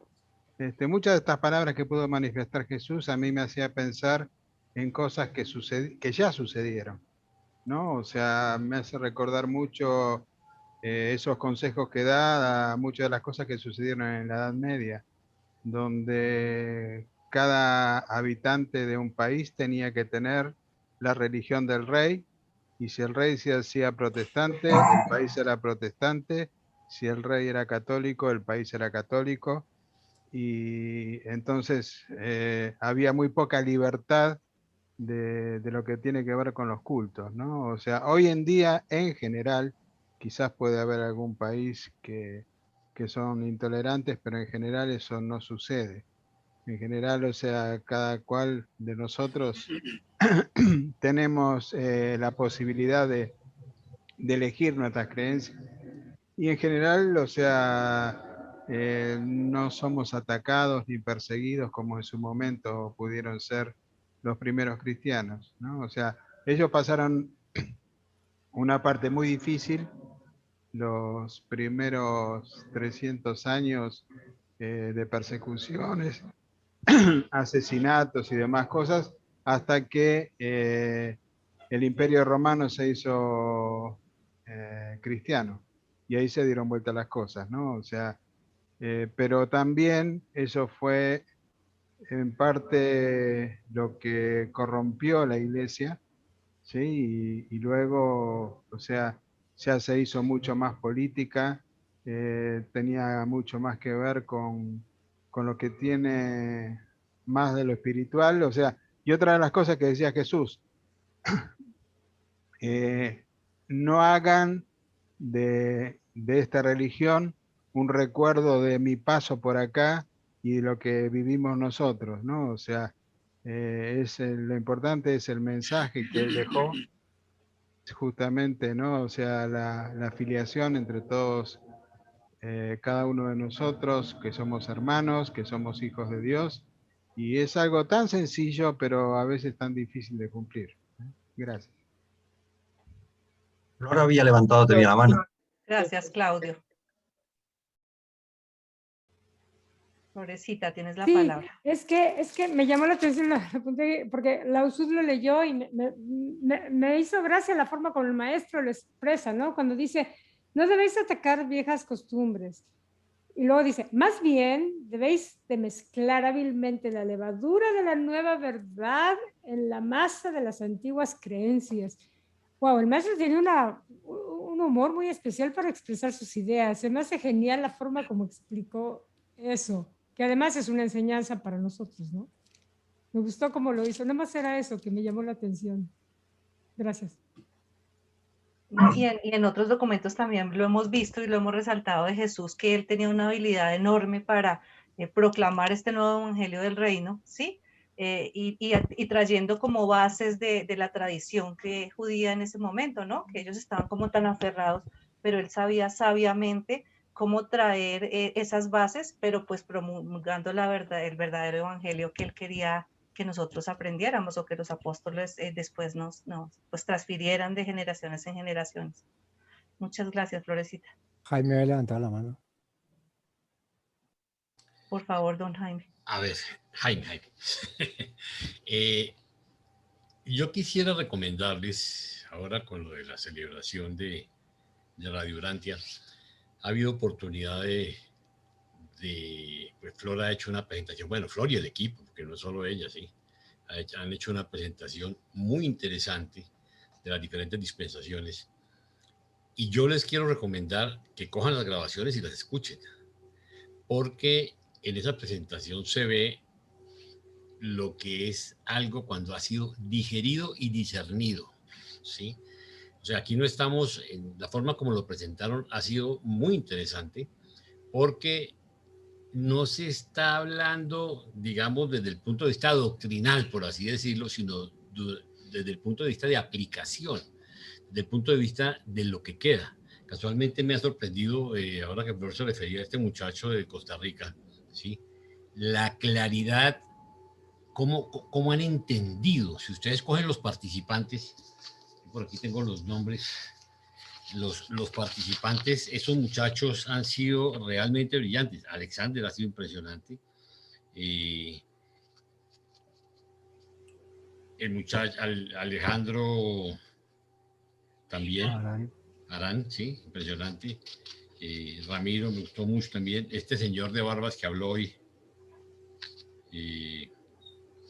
Speaker 10: Muchas de estas palabras que pudo manifestar Jesús a mí me hacía pensar en cosas que ya sucedieron, ¿no? O sea, me hace recordar mucho esos consejos que da a muchas de las cosas que sucedieron en la Edad Media, donde cada habitante de un país tenía que tener la religión del rey, y si el rey se hacía protestante, el país era protestante, si el rey era católico, el país era católico, y entonces había muy poca libertad de lo que tiene que ver con los cultos, ¿no? O sea, hoy en día, en general, quizás puede haber algún país que son intolerantes, pero en general eso no sucede. En general, o sea, cada cual de nosotros tenemos la posibilidad de elegir nuestras creencias. Y en general, o sea, no somos atacados ni perseguidos como en su momento pudieron ser los primeros cristianos, ¿no? O sea, ellos pasaron una parte muy difícil, los primeros 300 años de persecuciones, asesinatos y demás cosas, hasta que el Imperio Romano se hizo cristiano. Y ahí se dieron vuelta las cosas, ¿no? O sea, pero también eso fue en parte lo que corrompió la iglesia, ¿sí? Y luego, o sea, ya se hizo mucho más política, tenía mucho más que ver con lo que tiene más de lo espiritual, o sea, y otra de las cosas que decía Jesús, no hagan de esta religión un recuerdo de mi paso por acá y de lo que vivimos nosotros, ¿no? O sea, lo importante es el mensaje que él dejó, justamente, ¿no? O sea, la afiliación entre todos, cada uno de nosotros, que somos hermanos, que somos hijos de Dios, y es algo tan sencillo, pero a veces tan difícil de cumplir. Gracias.
Speaker 2: Flor había levantado también la mano.
Speaker 5: Gracias, Claudio. Florecita, tienes la
Speaker 11: Sí,
Speaker 5: palabra.
Speaker 11: es que me llamó la atención porque Lausud lo leyó y me hizo gracia la forma como el maestro lo expresa, ¿no? Cuando dice, no debéis atacar viejas costumbres. Y luego dice, más bien debéis de mezclar hábilmente la levadura de la nueva verdad en la masa de las antiguas creencias. Wow, el maestro tiene un humor muy especial para expresar sus ideas. Se me hace genial la forma como explicó eso, que además es una enseñanza para nosotros, ¿no? Me gustó cómo lo hizo. Nada más era eso que me llamó la atención. Gracias.
Speaker 5: Y en otros documentos también lo hemos visto y lo hemos resaltado de Jesús, que él tenía una habilidad enorme para proclamar este nuevo evangelio del reino, ¿sí? Y trayendo como bases de la tradición judía en ese momento, ¿no? Que ellos estaban como tan aferrados, pero él sabía sabiamente cómo traer esas bases, pero pues promulgando el verdadero evangelio que él quería que nosotros aprendiéramos o que los apóstoles después nos pues transfirieran de generaciones en generaciones. Muchas gracias, Florecita.
Speaker 8: Jaime había levantado la mano.
Speaker 5: Por favor, don Jaime.
Speaker 1: A ver, Jaime. Yo quisiera recomendarles, ahora con lo de la celebración de Radio Urantia, ha habido oportunidad pues Flor ha hecho una presentación, bueno, Flor y el equipo, porque no es solo ella, sí, han hecho una presentación muy interesante de las diferentes dispensaciones, y yo les quiero recomendar que cojan las grabaciones y las escuchen, porque en esa presentación se ve lo que es algo cuando ha sido digerido y discernido, ¿sí? O sea, aquí no estamos, en la forma como lo presentaron ha sido muy interesante, porque no se está hablando, digamos, desde el punto de vista doctrinal, por así decirlo, sino desde el punto de vista de aplicación, desde el punto de vista de lo que queda. Casualmente me ha sorprendido, ahora que Flor se refería a este muchacho de Costa Rica, ¿sí? La claridad, cómo han entendido. Si ustedes cogen los participantes, por aquí tengo los nombres, los participantes, esos muchachos han sido realmente brillantes. Alexander ha sido impresionante. El muchacho Alejandro también. Arán, sí, impresionante. Ramiro me gustó mucho también. Este señor de barbas que habló hoy.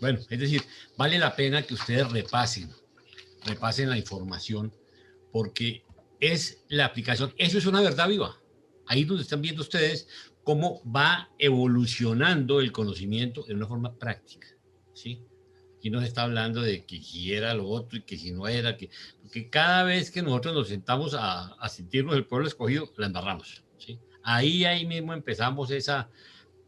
Speaker 1: Bueno, es decir, vale la pena que ustedes repasen la información, porque es la aplicación, eso es una verdad viva. Ahí donde están viendo ustedes cómo va evolucionando el conocimiento de una forma práctica, ¿sí? aquí no se está hablando de que si era lo otro y que si no era, porque cada vez que nosotros nos sentamos a sentirnos el pueblo escogido, la embarramos, ¿sí? Ahí mismo empezamos a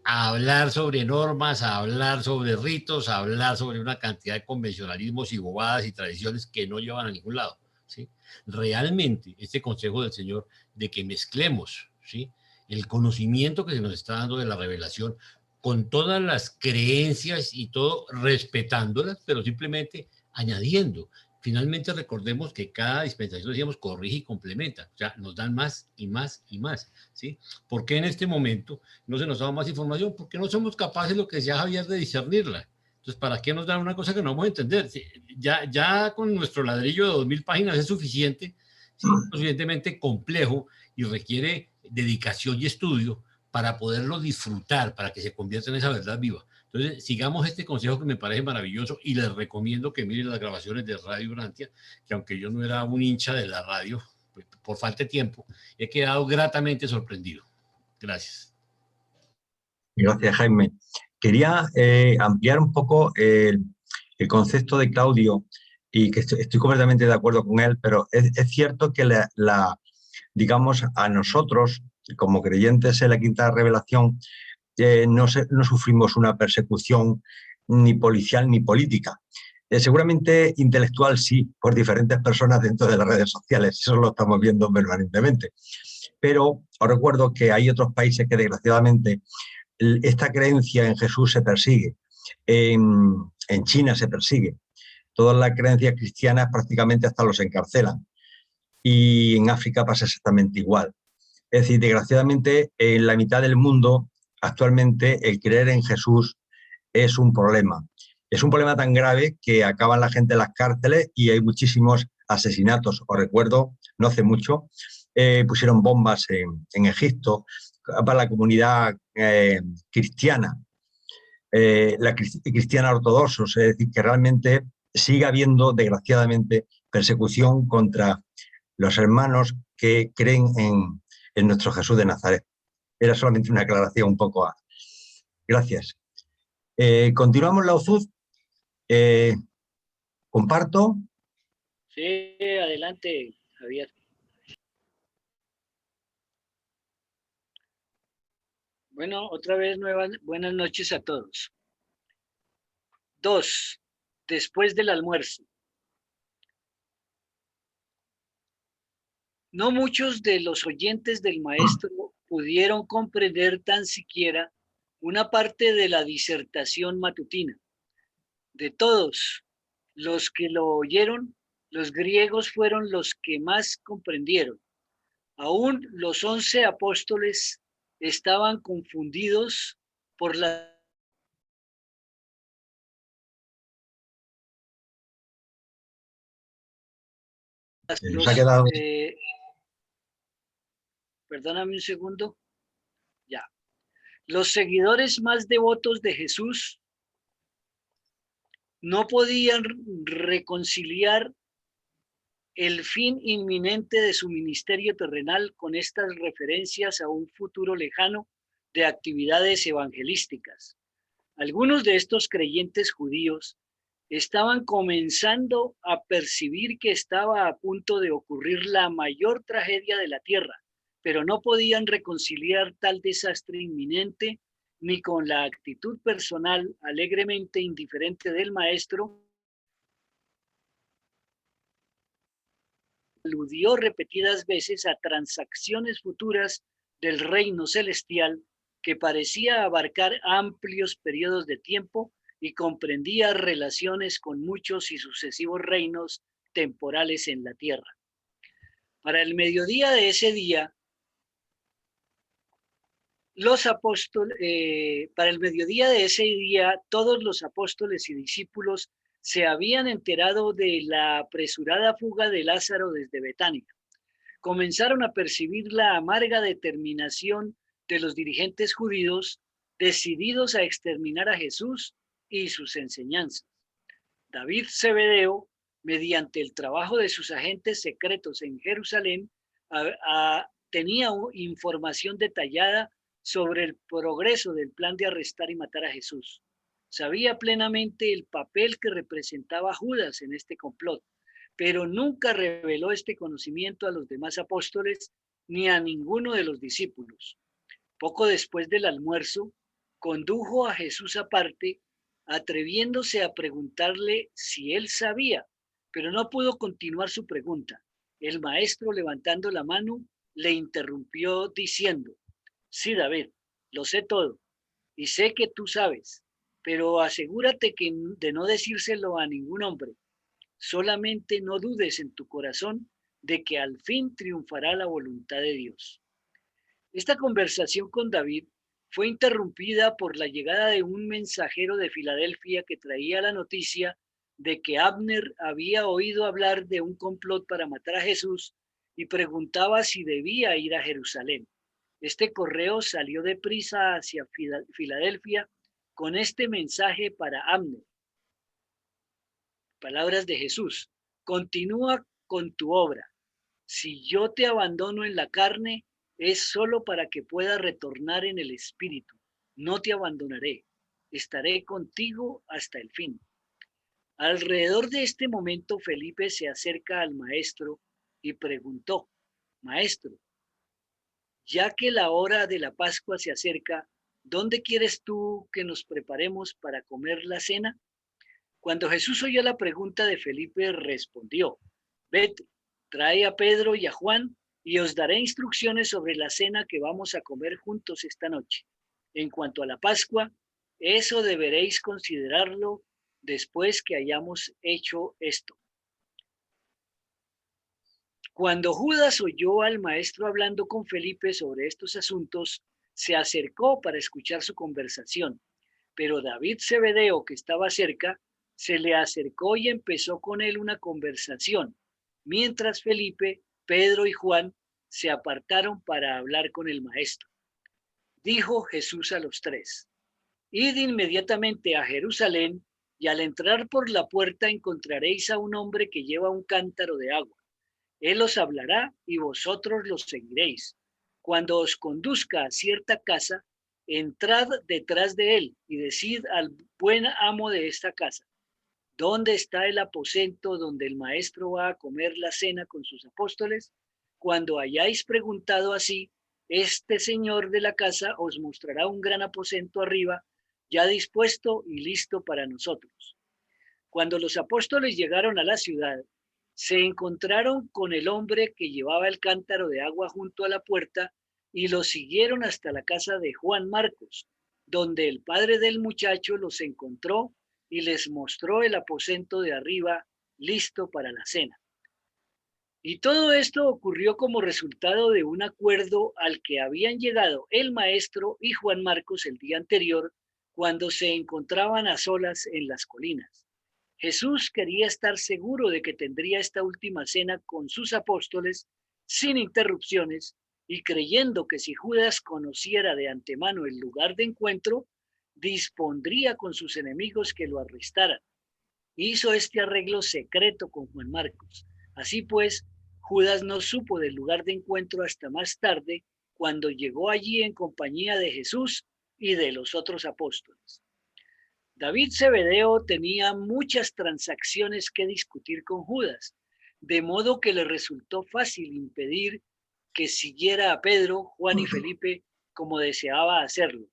Speaker 1: hablar sobre normas, a hablar sobre ritos, a hablar sobre una cantidad de convencionalismos y bobadas y tradiciones que no llevan a ningún lado, ¿sí? Realmente, este consejo del Señor de que mezclemos, ¿sí?, el conocimiento que se nos está dando de la revelación con todas las creencias y todo, respetándolas, pero simplemente añadiendo. Finalmente recordemos que cada dispensación, decíamos, corrige y complementa, o sea, nos dan más y más y más, ¿sí? ¿Por qué en este momento no se nos da más información? Porque no somos capaces, lo que decía Javier, de discernirla. Entonces, ¿para qué nos dan una cosa que no vamos a entender? Ya con nuestro ladrillo de 2000 páginas es suficiente, ¿sí?, suficientemente complejo y requiere dedicación y estudio para poderlo disfrutar, para que se convierta en esa verdad viva. Entonces, sigamos este consejo que me parece maravilloso y les recomiendo que miren las grabaciones de Radio Urantia, que aunque yo no era un hincha de la radio, pues, por falta de tiempo, he quedado gratamente sorprendido. Gracias.
Speaker 2: Gracias, Jaime. Quería ampliar un poco el concepto de Claudio, y que estoy completamente de acuerdo con él, pero es cierto que digamos, a nosotros, como creyentes en la quinta revelación, no sufrimos una persecución ni policial ni política. Seguramente intelectual sí, por diferentes personas dentro de las redes sociales, eso lo estamos viendo permanentemente. Pero os recuerdo que hay otros países que desgraciadamente esta creencia en Jesús se persigue. En China se persigue. Todas las creencias cristianas prácticamente hasta los encarcelan. Y en África pasa exactamente igual. Es decir, desgraciadamente en la mitad del mundo actualmente el creer en Jesús es un problema. Es un problema tan grave que acaban la gente en las cárceles y hay muchísimos asesinatos. Os recuerdo, no hace mucho, pusieron bombas en Egipto para la comunidad cristiana, la cristiana ortodoxos. Es decir, que realmente sigue habiendo, desgraciadamente, persecución contra los hermanos que creen en nuestro Jesús de Nazaret. Era solamente una aclaración un poco. Gracias. Continuamos la UZUZ. Comparto.
Speaker 6: Sí, adelante, Javier. Bueno, otra vez buenas noches a todos. 2. Después del almuerzo. No muchos de los oyentes del maestro pudieron comprender tan siquiera una parte de la disertación matutina. De todos los que lo oyeron, los griegos fueron los que más comprendieron. Aún los 11 apóstoles estaban confundidos por la
Speaker 2: Nos ha quedado...
Speaker 6: perdóname un segundo. Ya. Los seguidores más devotos de Jesús no podían reconciliar el fin inminente de su ministerio terrenal con estas referencias a un futuro lejano de actividades evangelísticas. Algunos de estos creyentes judíos estaban comenzando a percibir que estaba a punto de ocurrir la mayor tragedia de la tierra, pero no podían reconciliar tal desastre inminente ni con la actitud personal alegremente indiferente del maestro. Aludió repetidas veces a transacciones futuras del reino celestial que parecía abarcar amplios periodos de tiempo y comprendía relaciones con muchos y sucesivos reinos temporales en la tierra. Para el mediodía de ese día, todos los apóstoles y discípulos se habían enterado de la apresurada fuga de Lázaro desde Betania. Comenzaron a percibir la amarga determinación de los dirigentes judíos decididos a exterminar a Jesús y sus enseñanzas. David Zebedeo, mediante el trabajo de sus agentes secretos en Jerusalén, tenía información detallada sobre el progreso del plan de arrestar y matar a Jesús. Sabía plenamente el papel que representaba Judas en este complot, pero nunca reveló este conocimiento a los demás apóstoles ni a ninguno de los discípulos. Poco después del almuerzo, condujo a Jesús aparte, atreviéndose a preguntarle si él sabía, pero no pudo continuar su pregunta. El maestro, levantando la mano, le interrumpió diciendo: sí, David, lo sé todo y sé que tú sabes, pero asegúrate de no decírselo a ningún hombre. Solamente no dudes en tu corazón de que al fin triunfará la voluntad de Dios. Esta conversación con David fue interrumpida por la llegada de un mensajero de Filadelfia que traía la noticia de que Abner había oído hablar de un complot para matar a Jesús y preguntaba si debía ir a Jerusalén. Este correo salió deprisa hacia Filadelfia con este mensaje para Abner. Palabras de Jesús: continúa con tu obra. Si yo te abandono en la carne, es solo para que pueda retornar en el espíritu. No te abandonaré. Estaré contigo hasta el fin. Alrededor de este momento, Felipe se acerca al maestro y preguntó: Maestro, ya que la hora de la Pascua se acerca, ¿dónde quieres tú que nos preparemos para comer la cena? Cuando Jesús oyó la pregunta de Felipe, respondió: vete, trae a Pedro y a Juan y os daré instrucciones sobre la cena que vamos a comer juntos esta noche. En cuanto a la Pascua, eso deberéis considerarlo después que hayamos hecho esto. Cuando Judas oyó al maestro hablando con Felipe sobre estos asuntos, se acercó para escuchar su conversación, pero David Zebedeo, que estaba cerca, se le acercó y empezó con él una conversación, mientras Felipe, Pedro y Juan se apartaron para hablar con el maestro. Dijo Jesús a los tres: id inmediatamente a Jerusalén y al entrar por la puerta encontraréis a un hombre que lleva un cántaro de agua. Él os hablará y vosotros los seguiréis. Cuando os conduzca a cierta casa, entrad detrás de él y decid al buen amo de esta casa: ¿dónde está el aposento donde el maestro va a comer la cena con sus apóstoles? Cuando hayáis preguntado así, este señor de la casa os mostrará un gran aposento arriba, ya dispuesto y listo para nosotros. Cuando los apóstoles llegaron a la ciudad, se encontraron con el hombre que llevaba el cántaro de agua junto a la puerta y lo siguieron hasta la casa de Juan Marcos, donde el padre del muchacho los encontró y les mostró el aposento de arriba listo para la cena. Y todo esto ocurrió como resultado de un acuerdo al que habían llegado el maestro y Juan Marcos el día anterior, cuando se encontraban a solas en las colinas. Jesús quería estar seguro de que tendría esta última cena con sus apóstoles sin interrupciones, y creyendo que si Judas conociera de antemano el lugar de encuentro, dispondría con sus enemigos que lo arrestaran. Hizo este arreglo secreto con Juan Marcos. Así pues, Judas no supo del lugar de encuentro hasta más tarde, cuando llegó allí en compañía de Jesús y de los otros apóstoles. David Zebedeo tenía muchas transacciones que discutir con Judas, de modo que le resultó fácil impedir que siguiera a Pedro, Juan y Felipe como deseaba hacerlo.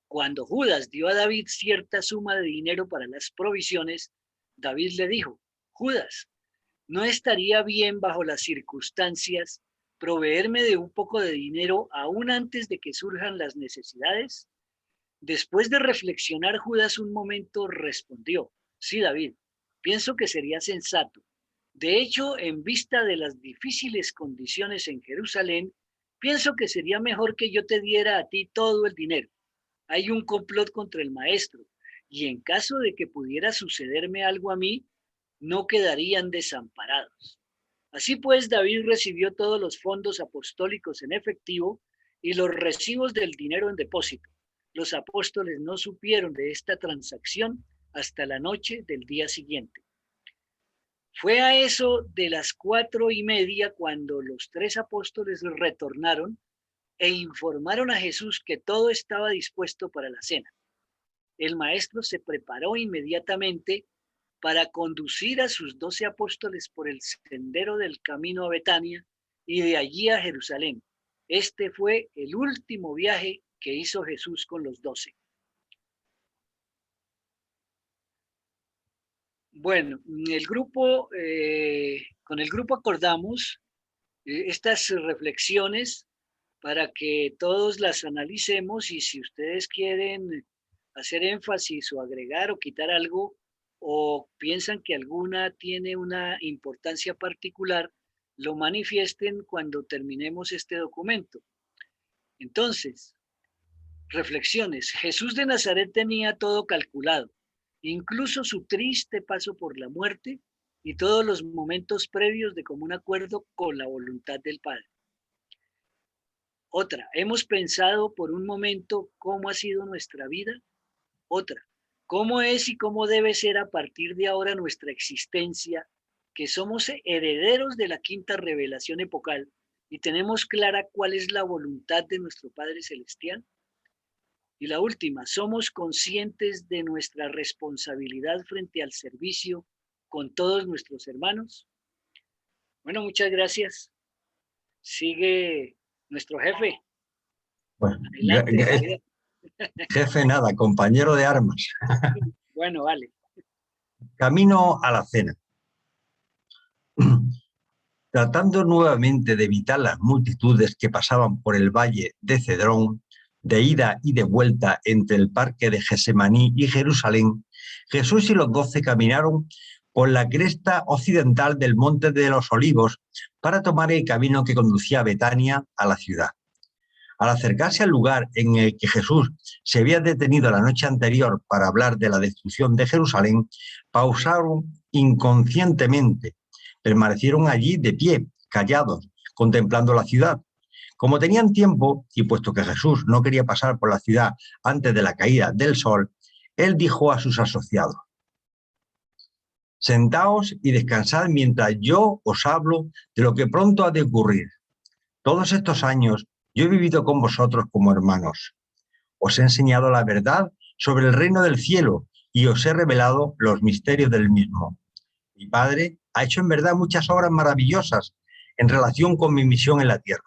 Speaker 6: Cuando Judas dio a David cierta suma de dinero para las provisiones, David le dijo: Judas, ¿no estaría bien bajo las circunstancias proveerme de un poco de dinero aún antes de que surjan las necesidades? Después de reflexionar, Judas un momento respondió: sí, David, pienso que sería sensato. De hecho, en vista de las difíciles condiciones en Jerusalén, pienso que sería mejor que yo te diera a ti todo el dinero. Hay un complot contra el maestro, y en caso de que pudiera sucederme algo a mí, no quedarían desamparados. Así pues, David recibió todos los fondos apostólicos en efectivo y los recibos del dinero en depósito. Los apóstoles no supieron de esta transacción hasta la noche del día siguiente. Fue a eso de las 4:30 cuando los tres apóstoles retornaron e informaron a Jesús que todo estaba dispuesto para la cena. el maestro se preparó inmediatamente para conducir a sus 12 apóstoles por el sendero del camino a Betania y de allí a Jerusalén. Este fue el último viaje que hizo Jesús con los 12. Bueno, con el grupo acordamos estas reflexiones para que todos las analicemos, y si ustedes quieren hacer énfasis o agregar o quitar algo, o piensan que alguna tiene una importancia particular, lo manifiesten cuando terminemos este documento. Entonces, reflexiones. Jesús de Nazaret tenía todo calculado, incluso su triste paso por la muerte y todos los momentos previos de común acuerdo con la voluntad del Padre. Otra, ¿hemos pensado por un momento cómo ha sido nuestra vida? Otra, ¿cómo es y cómo debe ser a partir de ahora nuestra existencia, que somos herederos de la quinta revelación epocal y tenemos clara cuál es la voluntad de nuestro Padre Celestial? Y la última, ¿somos conscientes de nuestra responsabilidad frente al servicio con todos nuestros hermanos? Bueno, muchas gracias. Sigue nuestro jefe.
Speaker 2: Bueno,
Speaker 6: Adelante.
Speaker 2: jefe nada, compañero de armas.
Speaker 6: Bueno, vale.
Speaker 2: Camino a la cena. Tratando nuevamente de evitar las multitudes que pasaban por el valle de Cedrón, de ida y de vuelta entre el parque de Gesemaní y Jerusalén, Jesús y los 12 caminaron por la cresta occidental del Monte de los Olivos para tomar el camino que conducía a Betania, a la ciudad. Al acercarse al lugar en el que Jesús se había detenido la noche anterior para hablar de la destrucción de Jerusalén, pausaron inconscientemente, permanecieron allí de pie, callados, contemplando la ciudad. Como tenían tiempo, y puesto que Jesús no quería pasar por la ciudad antes de la caída del sol, él dijo a sus asociados: «Sentaos y descansad mientras yo os hablo de lo que pronto ha de ocurrir. Todos estos años yo he vivido con vosotros como hermanos. Os he enseñado la verdad sobre el reino del cielo y os he revelado los misterios del mismo. Mi Padre ha hecho en verdad muchas obras maravillosas en relación con mi misión en la tierra.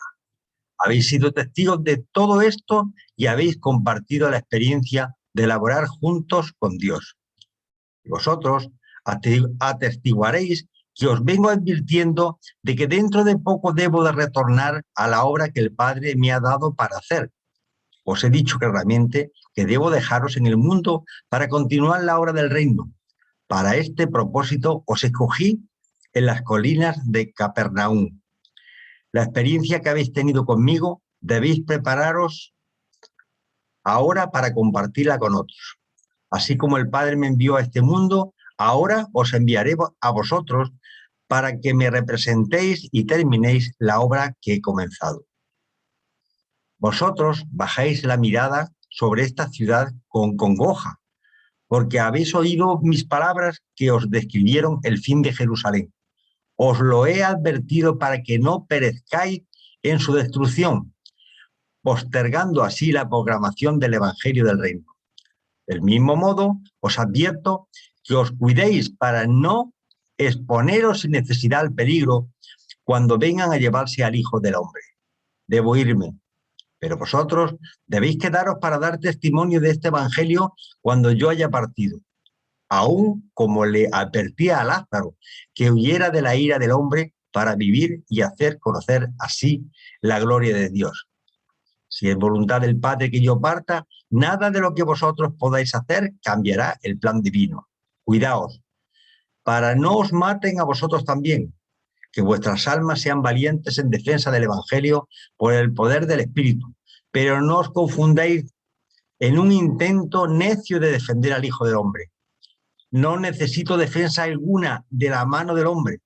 Speaker 2: Habéis sido testigos de todo esto y habéis compartido la experiencia de elaborar juntos con Dios. Y vosotros atestiguaréis que os vengo advirtiendo de que dentro de poco debo de retornar a la obra que el Padre me ha dado para hacer. Os he dicho claramente que debo dejaros en el mundo para continuar la obra del reino. Para este propósito os escogí en las colinas de Capernaum. La experiencia que habéis tenido conmigo debéis prepararos ahora para compartirla con otros. Así como el Padre me envió a este mundo, ahora os enviaré a vosotros para que me representéis y terminéis la obra que he comenzado. Vosotros bajáis la mirada sobre esta ciudad con congoja, porque habéis oído mis palabras que os describieron el fin de Jerusalén. Os lo he advertido para que no perezcáis en su destrucción, postergando así la proclamación del Evangelio del Reino. Del mismo modo, os advierto que os cuidéis para no exponeros sin necesidad al peligro cuando vengan a llevarse al Hijo del Hombre. Debo irme, pero vosotros debéis quedaros para dar testimonio de este Evangelio cuando yo haya partido. Aún como le advertía a Lázaro que huyera de la ira del hombre para vivir y hacer conocer así la gloria de Dios. Si es voluntad del Padre que yo parta, nada de lo que vosotros podáis hacer cambiará el plan divino. Cuidaos, para no os maten a vosotros también, que vuestras almas sean valientes en defensa del Evangelio por el poder del Espíritu, pero no os confundáis en un intento necio de defender al Hijo del Hombre. No necesito defensa alguna de la mano del hombre.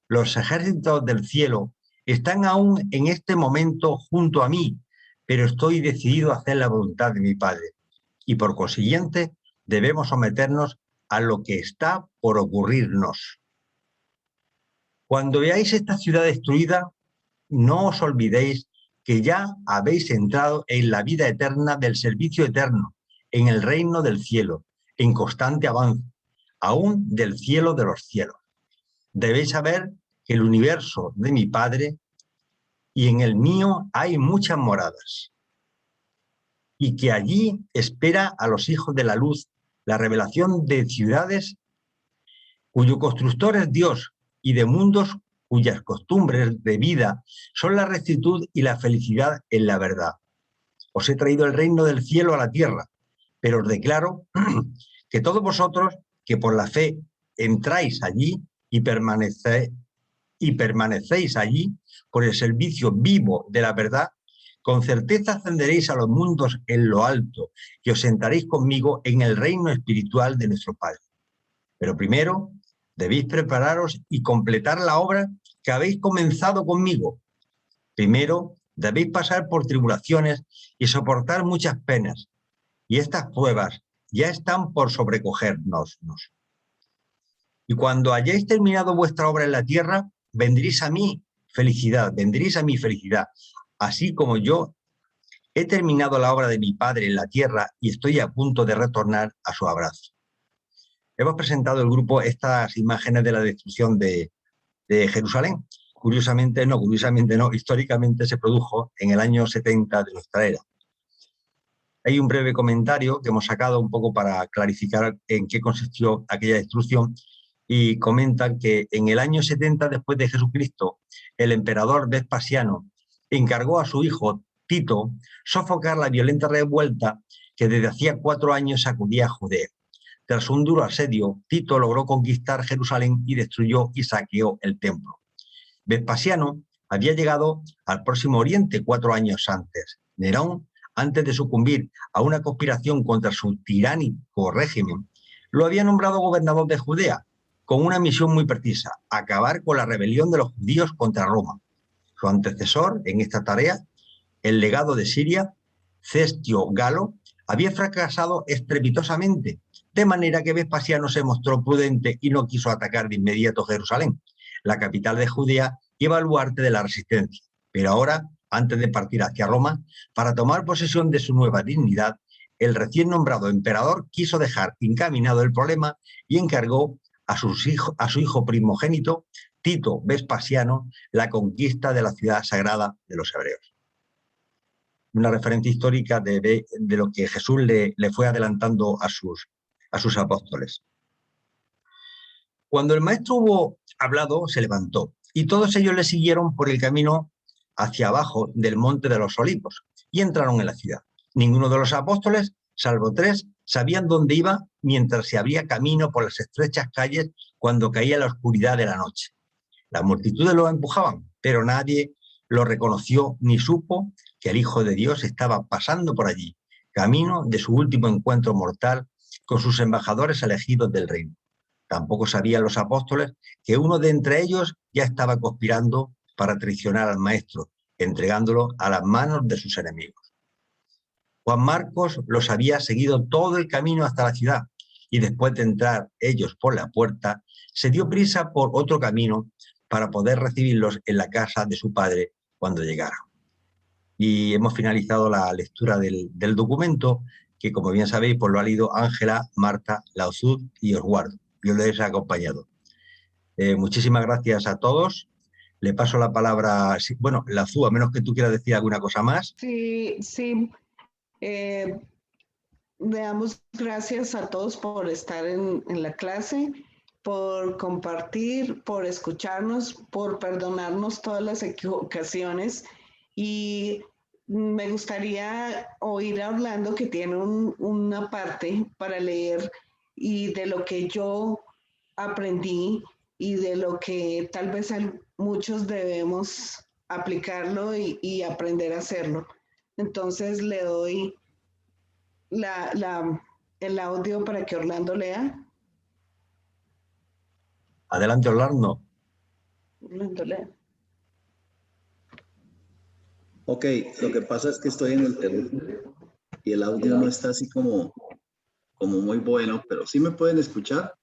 Speaker 2: Los ejércitos del cielo están aún en este momento junto a mí, pero estoy decidido a hacer la voluntad de mi Padre. Y por consiguiente, debemos someternos a lo que está por ocurrirnos. Cuando veáis esta ciudad destruida, no os olvidéis que ya habéis entrado en la vida eterna del servicio eterno, en el reino del cielo, en constante avance, aún del cielo de los cielos. Debéis saber que el universo de mi Padre y en el mío hay muchas moradas, y que allí espera a los hijos de la luz la revelación de ciudades cuyo constructor es Dios y de mundos cuyas costumbres de vida son la rectitud y la felicidad en la verdad. Os he traído el reino del cielo a la tierra, pero os declaro que todos vosotros que por la fe entráis allí y permanecéis allí por el servicio vivo de la verdad, con certeza ascenderéis a los mundos en lo alto y os sentaréis conmigo en el reino espiritual de nuestro Padre. Pero primero debéis prepararos y completar la obra que habéis comenzado conmigo. Primero debéis pasar por tribulaciones y soportar muchas penas, y estas pruebas ya están por sobrecogernos. Y cuando hayáis terminado vuestra obra en la tierra, vendréis a mi felicidad, así como yo he terminado la obra de mi Padre en la tierra y estoy a punto de retornar a su abrazo. Hemos presentado el grupo estas imágenes de la destrucción de Jerusalén. Curiosamente no, históricamente se produjo en el año 70 de nuestra era. Hay un breve comentario que hemos sacado un poco para clarificar en qué consistió aquella destrucción, y comentan que en el año 70 después de Jesucristo, el emperador Vespasiano encargó a su hijo Tito sofocar la violenta revuelta que desde hacía 4 años sacudía a Judea. Tras un duro asedio, Tito logró conquistar Jerusalén y destruyó y saqueó el templo. Vespasiano había llegado al Próximo Oriente 4 años antes. Nerón, antes de sucumbir a una conspiración contra su tiránico régimen, lo había nombrado gobernador de Judea, con una misión muy precisa: acabar con la rebelión de los judíos contra Roma. Su antecesor en esta tarea, el legado de Siria, Cestio Galo, había fracasado estrepitosamente, de manera que Vespasiano se mostró prudente y no quiso atacar de inmediato Jerusalén, la capital de Judea y baluarte de la resistencia. Pero ahora, antes de partir hacia Roma, para tomar posesión de su nueva dignidad, el recién nombrado emperador quiso dejar encaminado el problema y encargó a su hijo primogénito, Tito Vespasiano, la conquista de la ciudad sagrada de los hebreos. Una referencia histórica de lo que Jesús le fue adelantando a sus apóstoles. Cuando el maestro hubo hablado, se levantó, y todos ellos le siguieron por el camino hacia abajo del monte de los Olivos, y entraron en la ciudad. Ninguno de los apóstoles, salvo 3, sabían dónde iba mientras se abría camino por las estrechas calles cuando caía la oscuridad de la noche. Las multitudes lo empujaban, pero nadie lo reconoció ni supo que el Hijo de Dios estaba pasando por allí, camino de su último encuentro mortal con sus embajadores elegidos del reino. Tampoco sabían los apóstoles que uno de entre ellos ya estaba conspirando para traicionar al Maestro, entregándolo a las manos de sus enemigos. Juan Marcos los había seguido todo el camino hasta la ciudad, y después de entrar ellos por la puerta, se dio prisa por otro camino para poder recibirlos en la casa de su padre cuando llegaran. Y hemos finalizado la lectura del documento, que como bien sabéis, pues lo ha leído Ángela, Marta, Lauzud y Osguardo. Yo les he acompañado. Muchísimas gracias a todos. Le paso la palabra, bueno, Lauzud, a menos que tú quieras decir alguna cosa más.
Speaker 3: Sí. Le damos gracias a todos por estar en la clase, por compartir, por escucharnos, por perdonarnos todas las equivocaciones. Y me gustaría oír a Orlando, que tiene una parte para leer, y de lo que yo aprendí y de lo que tal vez muchos debemos aplicarlo y aprender a hacerlo. Entonces le doy el audio para que Orlando lea.
Speaker 2: Adelante, Orlando.
Speaker 3: Orlando, lea.
Speaker 9: Ok, lo que pasa es que estoy en el teléfono y el audio no está así como muy bueno, pero ¿sí me pueden escuchar?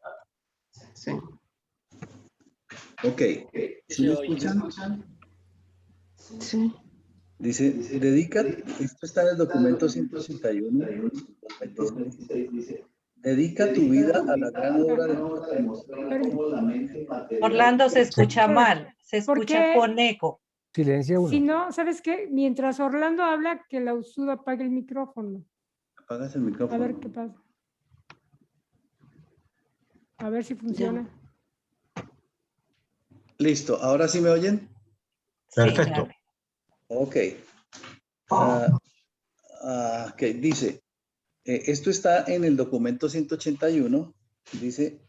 Speaker 3: Sí.
Speaker 9: Ok, ¿sí me escuchan?
Speaker 3: Sí.
Speaker 12: Dice, dedica, esto está en el documento 181, dice, dedica tu vida a la gran obra de mostrar cómo la mente material.
Speaker 5: Orlando, se escucha
Speaker 11: Sí.
Speaker 5: mal, se escucha
Speaker 11: Porque-
Speaker 5: con eco.
Speaker 8: Silencia uno.
Speaker 11: Si no, ¿sabes qué? Mientras Orlando habla, que la USUD apague el micrófono.
Speaker 12: Apagas el
Speaker 11: A
Speaker 12: micrófono.
Speaker 11: ver qué pasa. A ver si funciona.
Speaker 12: Listo, ¿ahora sí me oyen?
Speaker 2: Perfecto.
Speaker 5: Sí,
Speaker 12: Ok. Ok, dice, esto está en el documento 181, dice,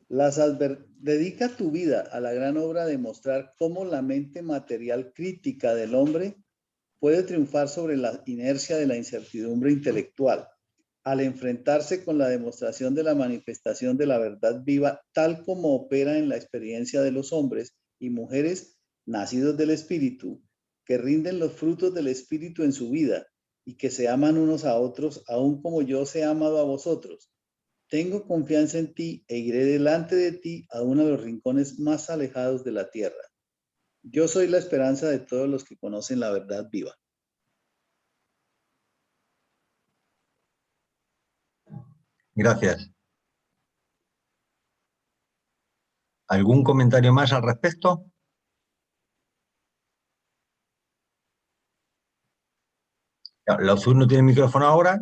Speaker 12: dedica tu vida a la gran obra de mostrar cómo la mente material crítica del hombre puede triunfar sobre la inercia de la incertidumbre intelectual, al enfrentarse con la demostración de la manifestación de la verdad viva tal como opera en la experiencia de los hombres y mujeres nacidos del Espíritu, que rinden los frutos del Espíritu en su vida y que se aman unos a otros, aun como yo os he amado a vosotros. Tengo confianza en ti e iré delante de ti a uno de los rincones más alejados de la tierra. Yo soy la esperanza de todos los que conocen la verdad viva.
Speaker 2: Gracias. ¿Algún comentario más al respecto? La USUD no tiene micrófono ahora.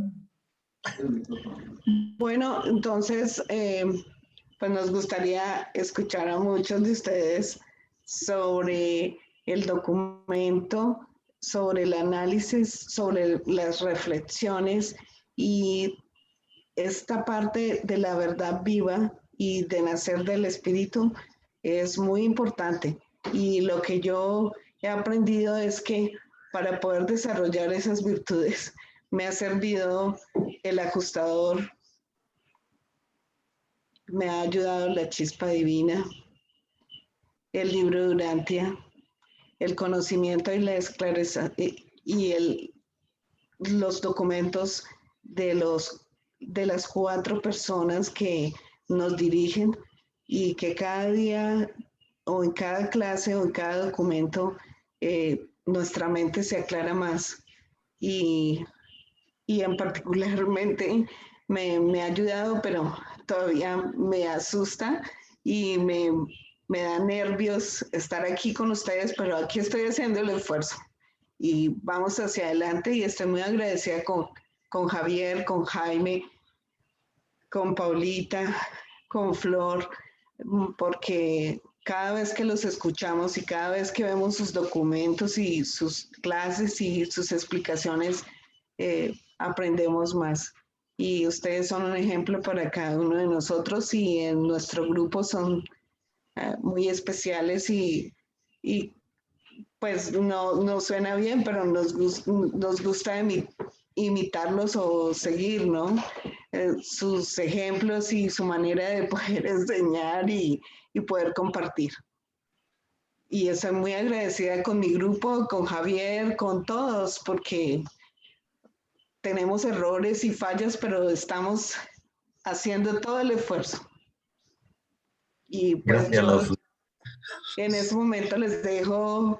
Speaker 3: Bueno, entonces, pues nos gustaría escuchar a muchos de ustedes sobre el documento, sobre el análisis, sobre las reflexiones y esta parte de la verdad viva y de nacer del espíritu es muy importante. Y lo que yo he aprendido es que para poder desarrollar esas virtudes me ha servido el ajustador, me ha ayudado la chispa divina, el libro de Urantia, el conocimiento y la esclareza y los documentos de las 4 personas que nos dirigen y que cada día o en cada clase o en cada documento nuestra mente se aclara más y en particularmente me ha ayudado, pero todavía me asusta y me da nervios estar aquí con ustedes, pero aquí estoy haciendo el esfuerzo y vamos hacia adelante y estoy muy agradecida con Javier, con Jaime, con Paulita, con Flor, porque cada vez que los escuchamos y cada vez que vemos sus documentos y sus clases y sus explicaciones, aprendemos más. Y ustedes son un ejemplo para cada uno de nosotros y en nuestro grupo son muy especiales y pues no suena bien, pero nos gusta imitarlos o seguir, ¿no? Sus ejemplos y su manera de poder enseñar y poder compartir. Y estoy muy agradecida con mi grupo, con Javier, con todos, porque tenemos errores y fallas, pero estamos haciendo todo el esfuerzo. Y pues
Speaker 2: Gracias,
Speaker 3: yo
Speaker 2: Lausu.
Speaker 3: en ese momento les dejo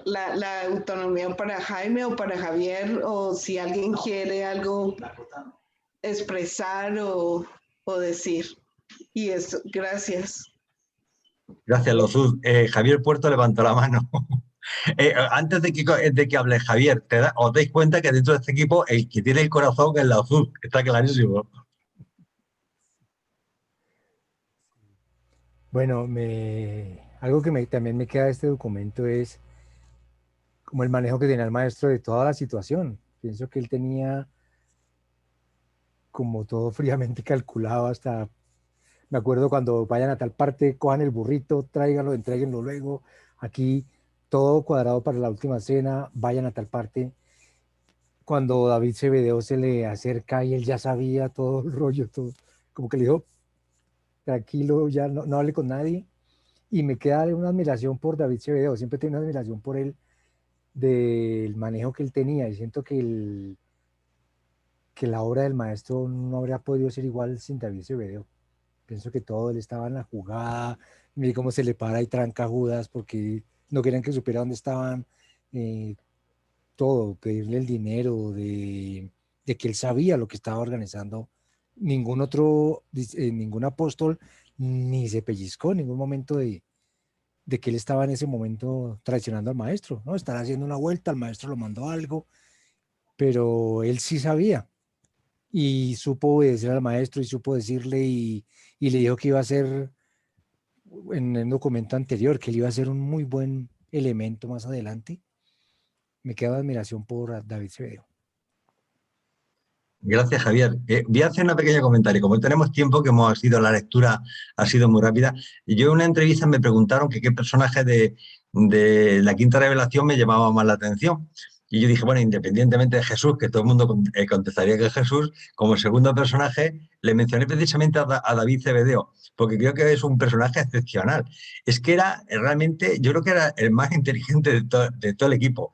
Speaker 3: la autonomía para Jaime o para Javier, o si alguien quiere algo expresar o decir. Y eso, gracias.
Speaker 2: Gracias, Lausu. Javier Puerto levantó la mano. Antes de que hable Javier, os dais cuenta que dentro de este equipo el que tiene el corazón es Lausu. Está clarísimo.
Speaker 8: Bueno, algo que también me queda de este documento es como el manejo que tenía el maestro de toda la situación. Pienso que él tenía como todo fríamente calculado hasta, me acuerdo cuando vayan a tal parte, cojan el burrito, tráiganlo, entréguenlo luego, aquí todo cuadrado para la última cena, vayan a tal parte. Cuando David Cebedeo se le acerca y él ya sabía todo el rollo, todo, como que le dijo, tranquilo, ya no hable con nadie. Y me queda una admiración por David Cebedeo, siempre tengo una admiración por él, del manejo que él tenía, y siento que la obra del maestro no habría podido ser igual sin David Cebedeo. Pienso que todo él estaba en la jugada. Mire cómo se le para y tranca a Judas porque no querían que supiera dónde estaban. Todo, pedirle el dinero, de que él sabía lo que estaba organizando. Ningún apóstol ni se pellizcó en ningún momento de que él estaba en ese momento traicionando al maestro, ¿no? Estar haciendo una vuelta, el maestro lo mandó algo, pero él sí sabía y supo obedecer al maestro y supo decirle y le dijo que iba a ser, en el documento anterior, que él iba a ser un muy buen elemento más adelante. Me queda de admiración por David Zebedeo.
Speaker 2: Gracias, Javier. Voy a hacer un pequeño comentario. Como tenemos tiempo, que la lectura ha sido muy rápida, y yo en una entrevista me preguntaron que qué personaje de la Quinta Revelación me llamaba más la atención. Y yo dije, bueno, independientemente de Jesús, que todo el mundo contestaría que Jesús, como segundo personaje le mencioné precisamente a David Zebedeo, porque creo que es un personaje excepcional. Es que era realmente, yo creo que era el más inteligente de todo el equipo.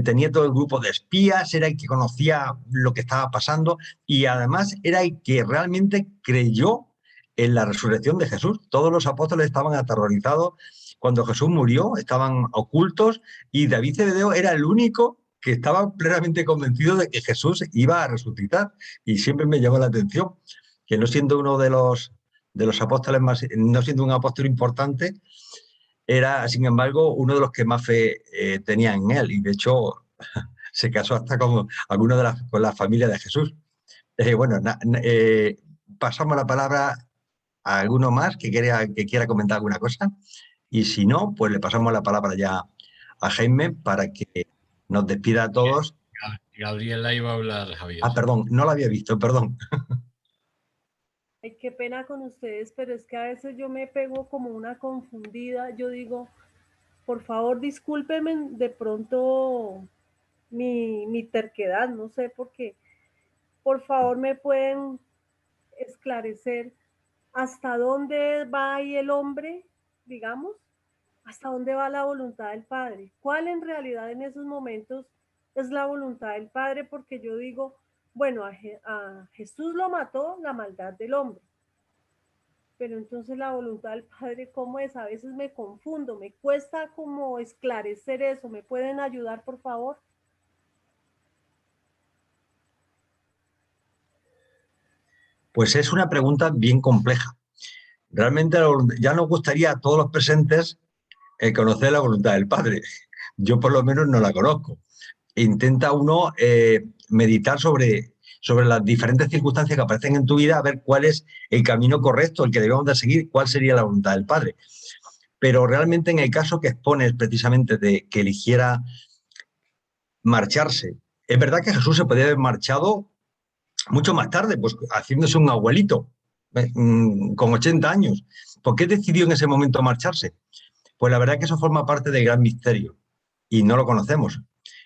Speaker 2: Tenía todo el grupo de espías, era el que conocía lo que estaba pasando y además era el que realmente creyó en la resurrección de Jesús. Todos los apóstoles estaban aterrorizados cuando Jesús murió, estaban ocultos y David Zebedeo era el único que estaba plenamente convencido de que Jesús iba a resucitar. Y siempre me llamó la atención que, no siendo uno de los apóstoles más, no siendo un apóstol importante, era, sin embargo, uno de los que más fe tenía en él, y de hecho se casó hasta con alguno con la familia de Jesús. Pasamos la palabra a alguno más que quiera comentar alguna cosa, y si no, pues le pasamos la palabra ya a Jaime para que nos despida a todos.
Speaker 1: Gabriela iba a hablar, Javier.
Speaker 2: Ah, perdón, no la había visto, perdón.
Speaker 7: Ay, qué pena con ustedes, pero es que a veces yo me pego como una confundida. Yo digo, por favor, discúlpenme de pronto mi terquedad, no sé por qué. Por favor, me pueden esclarecer hasta dónde va ahí el hombre, digamos, hasta dónde va la voluntad del Padre. ¿Cuál en realidad en esos momentos es la voluntad del Padre? Porque yo digo, bueno, a Jesús lo mató la maldad del hombre. Pero entonces la voluntad del Padre, ¿cómo es? A veces me confundo, me cuesta como esclarecer eso. ¿Me pueden ayudar, por favor?
Speaker 2: Pues es una pregunta bien compleja. Realmente ya nos gustaría a todos los presentes conocer la voluntad del Padre. Yo por lo menos no la conozco. Intenta uno meditar sobre las diferentes circunstancias que aparecen en tu vida, a ver cuál es el camino correcto, el que debemos de seguir, cuál sería la voluntad del Padre. Pero realmente en el caso que expones precisamente de que eligiera marcharse, es verdad que Jesús se podía haber marchado mucho más tarde, pues haciéndose un abuelito con 80 años. ¿Por qué decidió en ese momento marcharse? Pues la verdad que eso forma parte del gran misterio y no lo conocemos.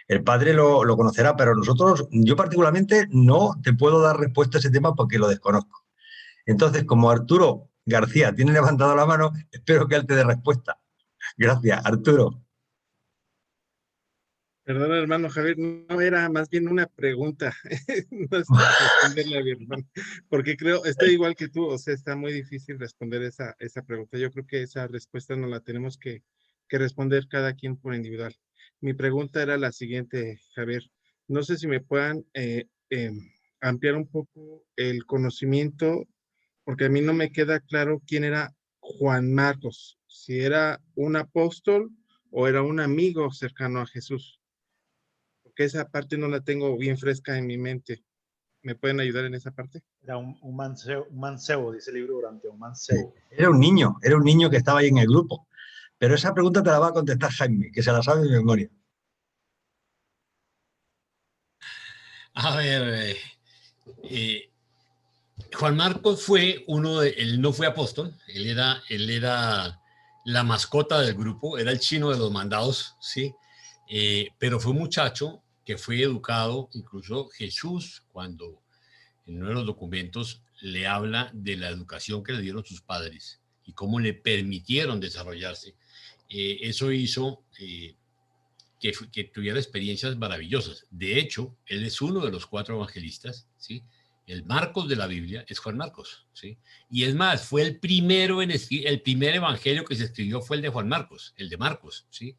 Speaker 2: El Padre lo conocerá, pero nosotros, yo particularmente, no te puedo dar respuesta a ese tema porque lo desconozco. Entonces, como Arturo García tiene levantado la mano, espero que él te dé respuesta. Gracias, Arturo.
Speaker 13: Perdón, hermano Javier, no era más bien una pregunta, no es para responderle a mi hermano, porque estoy igual que tú, o sea, está muy difícil responder esa pregunta. Yo creo que esa respuesta no la tenemos que responder cada quien por individual. Mi pregunta era la siguiente, Javier. No sé si me puedan ampliar un poco el conocimiento, porque a mí no me queda claro quién era Juan Marcos, si era un apóstol o era un amigo cercano a Jesús. Porque esa parte no la tengo bien fresca en mi mente. ¿Me pueden ayudar en esa parte?
Speaker 14: Era un mancebo, dice el libro Durante, un mancebo.
Speaker 2: Era un niño que estaba ahí en el grupo. Pero esa pregunta te la va a contestar Jaime, que se la sabe de memoria.
Speaker 1: A ver, Juan Marcos fue él no fue apóstol, él era la mascota del grupo, era el chino de los mandados, ¿sí? Pero fue un muchacho que fue educado, incluso Jesús, cuando en uno de los documentos le habla de la educación que le dieron sus padres y cómo le permitieron desarrollarse. Eso hizo que tuviera experiencias maravillosas. De hecho, él es uno de los 4 evangelistas, ¿sí? El Marcos de la Biblia es Juan Marcos, ¿sí? Y es más, fue el primero el primer evangelio que se escribió fue el de Juan Marcos, el de Marcos, ¿sí?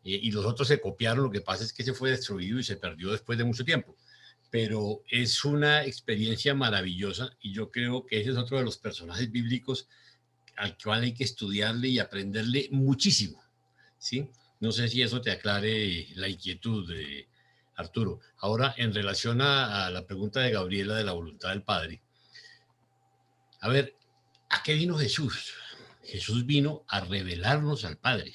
Speaker 1: Y los otros se copiaron, lo que pasa es que se fue destruido y se perdió después de mucho tiempo. Pero es una experiencia maravillosa y yo creo que ese es otro de los personajes bíblicos al cual hay que estudiarle y aprenderle muchísimo, ¿sí? No sé si eso te aclare la inquietud de Arturo. Ahora, en relación a la pregunta de Gabriela de la voluntad del Padre, a ver, ¿a qué vino Jesús? Jesús vino a revelarnos al Padre,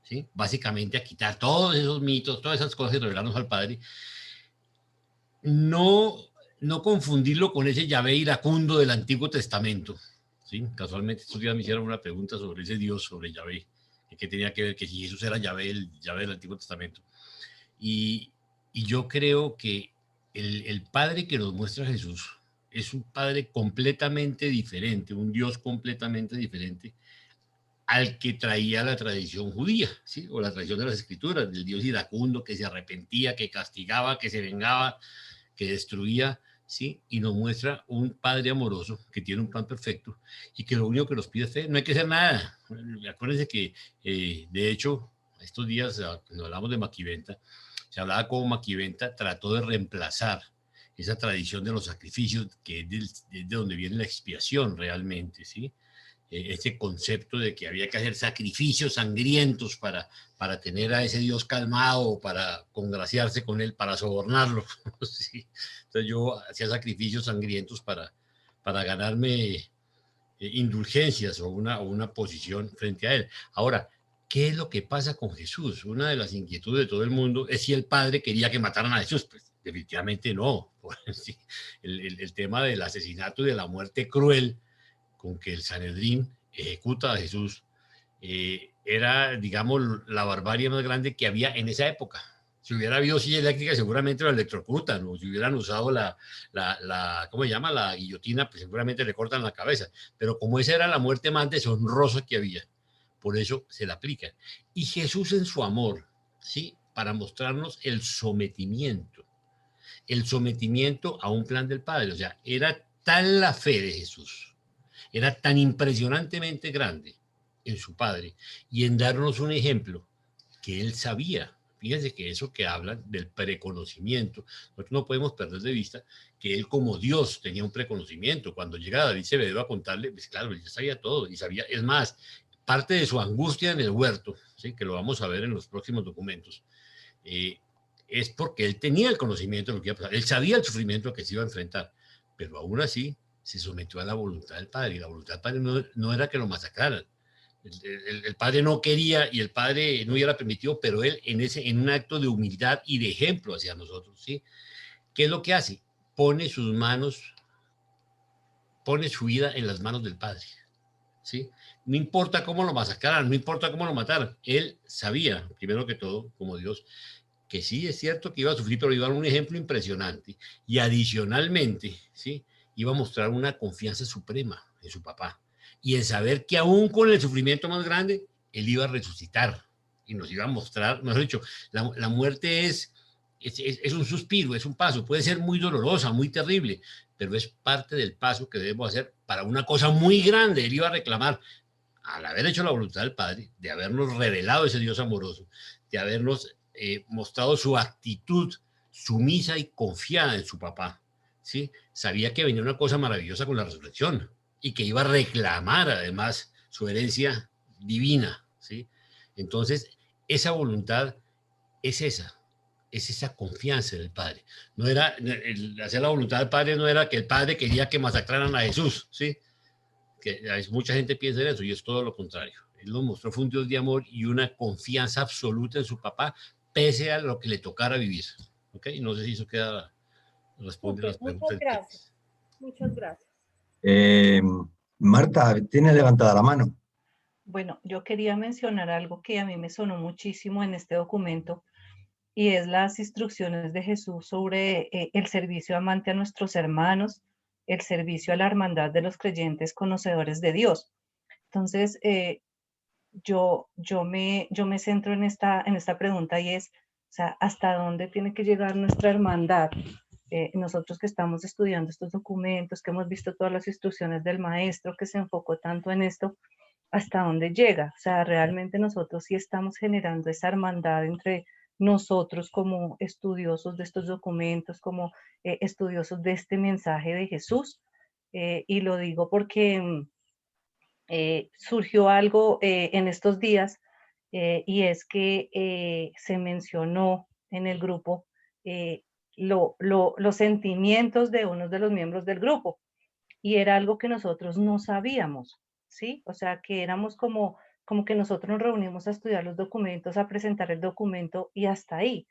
Speaker 1: ¿sí? Básicamente a quitar todos esos mitos, todas esas cosas y revelarnos al Padre. No confundirlo con ese Yahvé iracundo del Antiguo Testamento, ¿sí? Casualmente estos días me hicieron una pregunta sobre ese Dios, sobre Yahvé, que tenía que ver que si Jesús era Yahvé, el Yahvé del Antiguo Testamento. Y yo creo que el Padre que nos muestra Jesús es un Padre completamente diferente, un Dios completamente diferente al que traía la tradición judía, ¿sí? O la tradición de las Escrituras, del Dios iracundo que se arrepentía, que castigaba, que se vengaba, que destruía, ¿sí? Y nos muestra un Padre amoroso que tiene un plan perfecto y que lo único que nos pide es fe, no hay que hacer nada. Acuérdense que, de hecho, estos días, cuando hablamos de Maquiventa, se hablaba cómo Maquiventa trató de reemplazar esa tradición de los sacrificios, que es de donde viene la expiación realmente, ¿sí? Ese concepto de que había que hacer sacrificios sangrientos para tener a ese Dios calmado, para congraciarse con él, para sobornarlo. ¿Sí? Entonces yo hacía sacrificios sangrientos para ganarme indulgencias o una posición frente a él. Ahora, ¿qué es lo que pasa con Jesús? Una de las inquietudes de todo el mundo es si el Padre quería que mataran a Jesús. Pues definitivamente no. Sí, el tema del asesinato y de la muerte cruel con que el Sanedrín ejecuta a Jesús, era, digamos, la barbarie más grande que había en esa época. Si hubiera habido silla eléctrica, seguramente lo electrocutan, o si hubieran usado ¿cómo se llama? La guillotina, pues seguramente le cortan la cabeza. Pero como esa era la muerte más deshonrosa que había, por eso se la aplica. Y Jesús en su amor, ¿sí? Para mostrarnos el sometimiento a un plan del Padre. O sea, era tal la fe de Jesús, era tan impresionantemente grande en su Padre y en darnos un ejemplo que él sabía. Fíjense que eso que hablan del preconocimiento, nosotros no podemos perder de vista que él como Dios tenía un preconocimiento. Cuando llega David Cebedo a contarle, pues claro, él ya sabía todo y sabía, es más, parte de su angustia en el huerto, ¿sí? Que lo vamos a ver en los próximos documentos, es porque él tenía el conocimiento de lo que iba a pasar. Él sabía el sufrimiento que se iba a enfrentar, pero aún así se sometió a la voluntad del Padre, y la voluntad del Padre no era que lo masacraran. El Padre no quería y el Padre no hubiera permitido, pero él en un acto de humildad y de ejemplo hacia nosotros, ¿sí? ¿Qué es lo que hace? Pone su vida en las manos del Padre, ¿sí? No importa cómo lo masacraran, no importa cómo lo mataran, él sabía, primero que todo, como Dios, que sí es cierto que iba a sufrir, pero iba a dar un ejemplo impresionante y adicionalmente, ¿sí? Iba a mostrar una confianza suprema en su papá y en saber que aún con el sufrimiento más grande, él iba a resucitar y nos iba a mostrar, mejor dicho, la muerte es un suspiro, es un paso, puede ser muy dolorosa, muy terrible, pero es parte del paso que debemos hacer para una cosa muy grande. Él iba a reclamar, al haber hecho la voluntad del Padre, de habernos revelado ese Dios amoroso, de habernos mostrado su actitud sumisa y confiada en su papá, ¿sí? Sabía que venía una cosa maravillosa con la resurrección y que iba a reclamar además su herencia divina, ¿sí? Entonces, esa voluntad es esa confianza en el Padre. No era, hacer la voluntad del Padre no era que el Padre quería que masacraran a Jesús, ¿sí? Que mucha gente piensa en eso y es todo lo contrario. Él nos mostró fue un Dios de amor y una confianza absoluta en su papá, pese a lo que le tocara vivir. ¿Ok? No sé si eso queda, responde a las preguntas.
Speaker 7: Muchas gracias. Muchas gracias.
Speaker 2: Marta, tiene levantada la mano.
Speaker 5: Bueno, yo quería mencionar algo que a mí me sonó muchísimo en este documento y es las instrucciones de Jesús sobre el servicio amante a nuestros hermanos, el servicio a la hermandad de los creyentes conocedores de Dios. Entonces, yo me centro en esta pregunta y es, o sea, ¿hasta dónde tiene que llegar nuestra hermandad nosotros que estamos estudiando estos documentos, que hemos visto todas las instrucciones del maestro, que se enfocó tanto en esto, hasta dónde llega. O sea, realmente nosotros sí estamos generando esa hermandad entre nosotros como estudiosos de estos documentos, como estudiosos de este mensaje de Jesús. Y lo digo porque surgió algo en estos días y es que se mencionó en el grupo los sentimientos de uno de los miembros del grupo y era algo que nosotros no sabíamos, ¿sí? O sea, que éramos como que nosotros nos reunimos a estudiar los documentos, a presentar el documento y hasta ahí.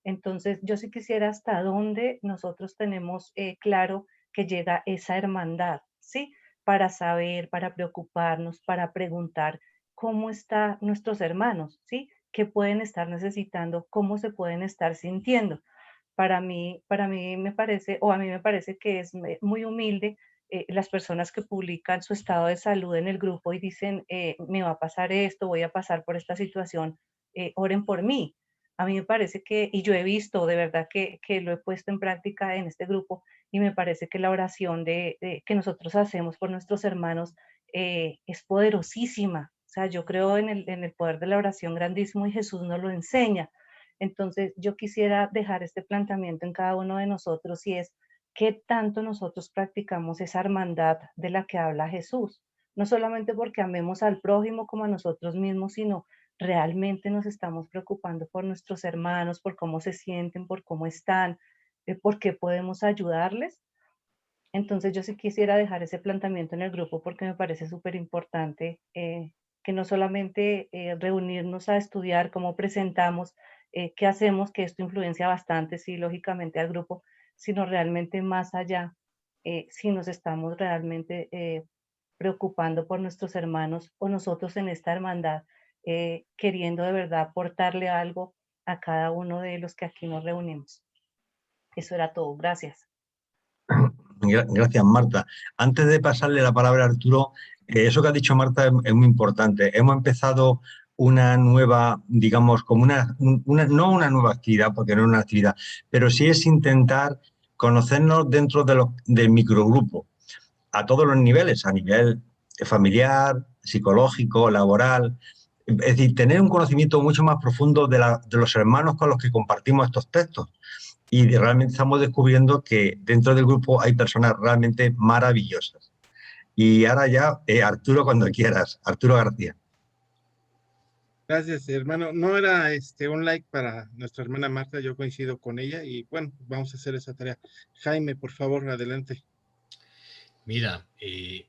Speaker 5: Entonces, yo sí quisiera hasta dónde nosotros tenemos claro que llega esa hermandad, ¿sí? Para saber, para preocuparnos, para preguntar cómo están nuestros hermanos, ¿sí? ¿Qué pueden estar necesitando? ¿Cómo se pueden estar sintiendo? Para mí me parece, o a mí me parece que es muy humilde las personas que publican su estado de salud en el grupo y dicen, me va a pasar esto, voy a pasar por esta situación, oren por mí. A mí me parece que, y yo he visto de verdad que lo he puesto en práctica en este grupo, y me parece que la oración que nosotros hacemos por nuestros hermanos es poderosísima. O sea, yo creo en el poder de la oración grandísimo y Jesús nos lo enseña. Entonces, yo quisiera dejar este planteamiento en cada uno de nosotros y es qué tanto nosotros practicamos esa hermandad de la que habla Jesús. No solamente porque amemos al prójimo como a nosotros mismos, sino realmente nos estamos preocupando por nuestros hermanos, por cómo se sienten, por cómo están, por qué podemos ayudarles. Entonces, yo sí quisiera dejar ese planteamiento en el grupo porque me parece súper importante que no solamente reunirnos a estudiar cómo presentamos, qué hacemos, que esto influencia bastante, sí, lógicamente al grupo, sino realmente más allá, si nos estamos realmente preocupando por nuestros hermanos o nosotros en esta hermandad, queriendo de verdad aportarle algo a cada uno de los que aquí nos reunimos. Eso era todo. Gracias.
Speaker 2: Gracias, Marta. Antes de pasarle la palabra a Arturo, eso que ha dicho Marta es muy importante. Hemos empezado una nueva, digamos, como no una nueva actividad, porque no es una actividad, pero sí es intentar conocernos dentro del microgrupo, a todos los niveles, a nivel familiar, psicológico, laboral. Es decir, tener un conocimiento mucho más profundo de los hermanos con los que compartimos estos textos. Y realmente estamos descubriendo que dentro del grupo hay personas realmente maravillosas. Y ahora ya, Arturo, cuando quieras. Arturo García.
Speaker 13: Gracias, hermano. No era un like para nuestra hermana Marta, yo coincido con ella y bueno, vamos a hacer esa tarea. Jaime, por favor, adelante.
Speaker 1: Mira, en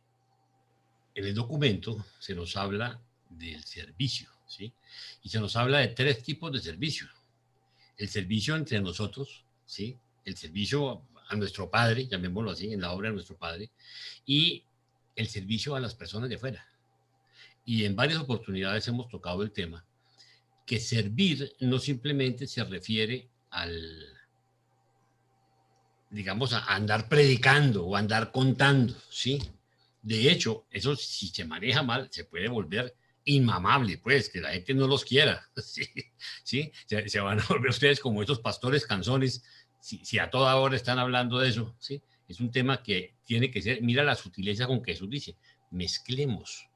Speaker 1: el documento se nos habla del servicio, ¿sí? Y se nos habla de 3 tipos de servicio. El servicio entre nosotros, ¿sí? El servicio a nuestro Padre, llamémoslo así, en la obra de nuestro Padre, y el servicio a las personas de afuera. Y en varias oportunidades hemos tocado el tema, que servir no simplemente se refiere digamos, a andar predicando o andar contando, ¿sí? De hecho, eso si se maneja mal, se puede volver inmamable, pues, que la gente no los quiera, ¿sí? ¿Sí? Se van a volver ustedes como esos pastores canzones, si a toda hora están hablando de eso, ¿sí? Es un tema que tiene que ser, mira la sutileza con que Jesús dice, mezclemos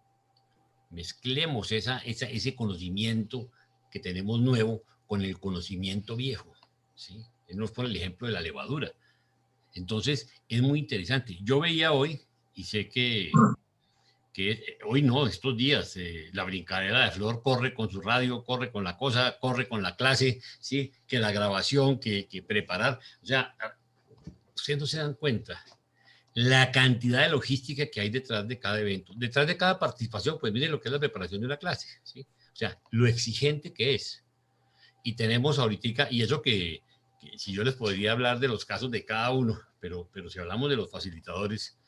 Speaker 1: ese conocimiento que tenemos nuevo con el conocimiento viejo, ¿sí? Él nos pone el ejemplo de la levadura. Entonces, es muy interesante. Yo veía hoy, y sé que hoy no, estos días, la brincadera de Flor corre con su radio, corre con la cosa, corre con la clase, ¿sí? Que la grabación, que preparar. O sea, ustedes no se dan cuenta la cantidad de logística que hay detrás de cada evento, detrás de cada participación, pues miren lo que es la preparación de una clase, ¿sí? O sea, lo exigente que es. Y tenemos ahorita, y eso que si yo les podría hablar de los casos de cada uno, pero si hablamos de los facilitadores,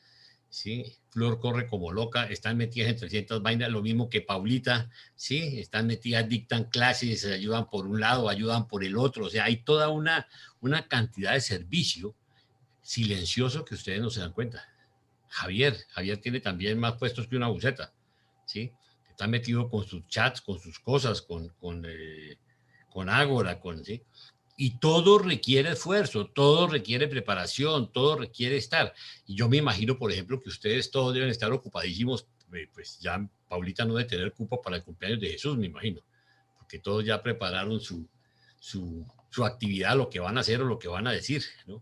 Speaker 1: ¿sí? Flor corre como loca, están metidas en 300 vainas, lo mismo que Paulita, ¿sí? Están metidas, dictan clases, ayudan por un lado, ayudan por el otro, o sea, hay toda una cantidad de servicio silencioso que ustedes no se dan cuenta. Javier tiene también más puestos que una buceta, ¿sí? Está metido con sus chats, con sus cosas, con Ágora, ¿sí? Y todo requiere esfuerzo, todo requiere preparación, todo requiere estar. Y yo me imagino, por ejemplo, que ustedes todos deben estar ocupadísimos, pues ya Paulita no debe tener cupo para el cumpleaños de Jesús, me imagino, porque todos ya prepararon su actividad, lo que van a hacer o lo que van a decir, ¿no?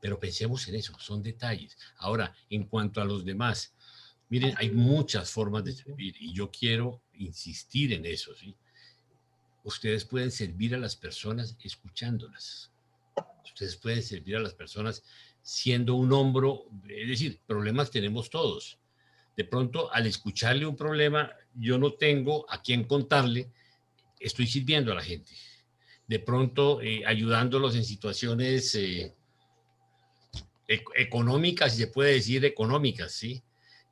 Speaker 1: Pero pensemos en eso, son detalles. Ahora, en cuanto a los demás, miren, hay muchas formas de servir y yo quiero insistir en eso, ¿sí? Ustedes pueden servir a las personas escuchándolas. Ustedes pueden servir a las personas siendo un hombro, es decir, problemas tenemos todos. De pronto, al escucharle un problema, yo no tengo a quién contarle, estoy sirviendo a la gente. De pronto, ayudándolos en situaciones económicas, si se puede decir económicas, ¿sí?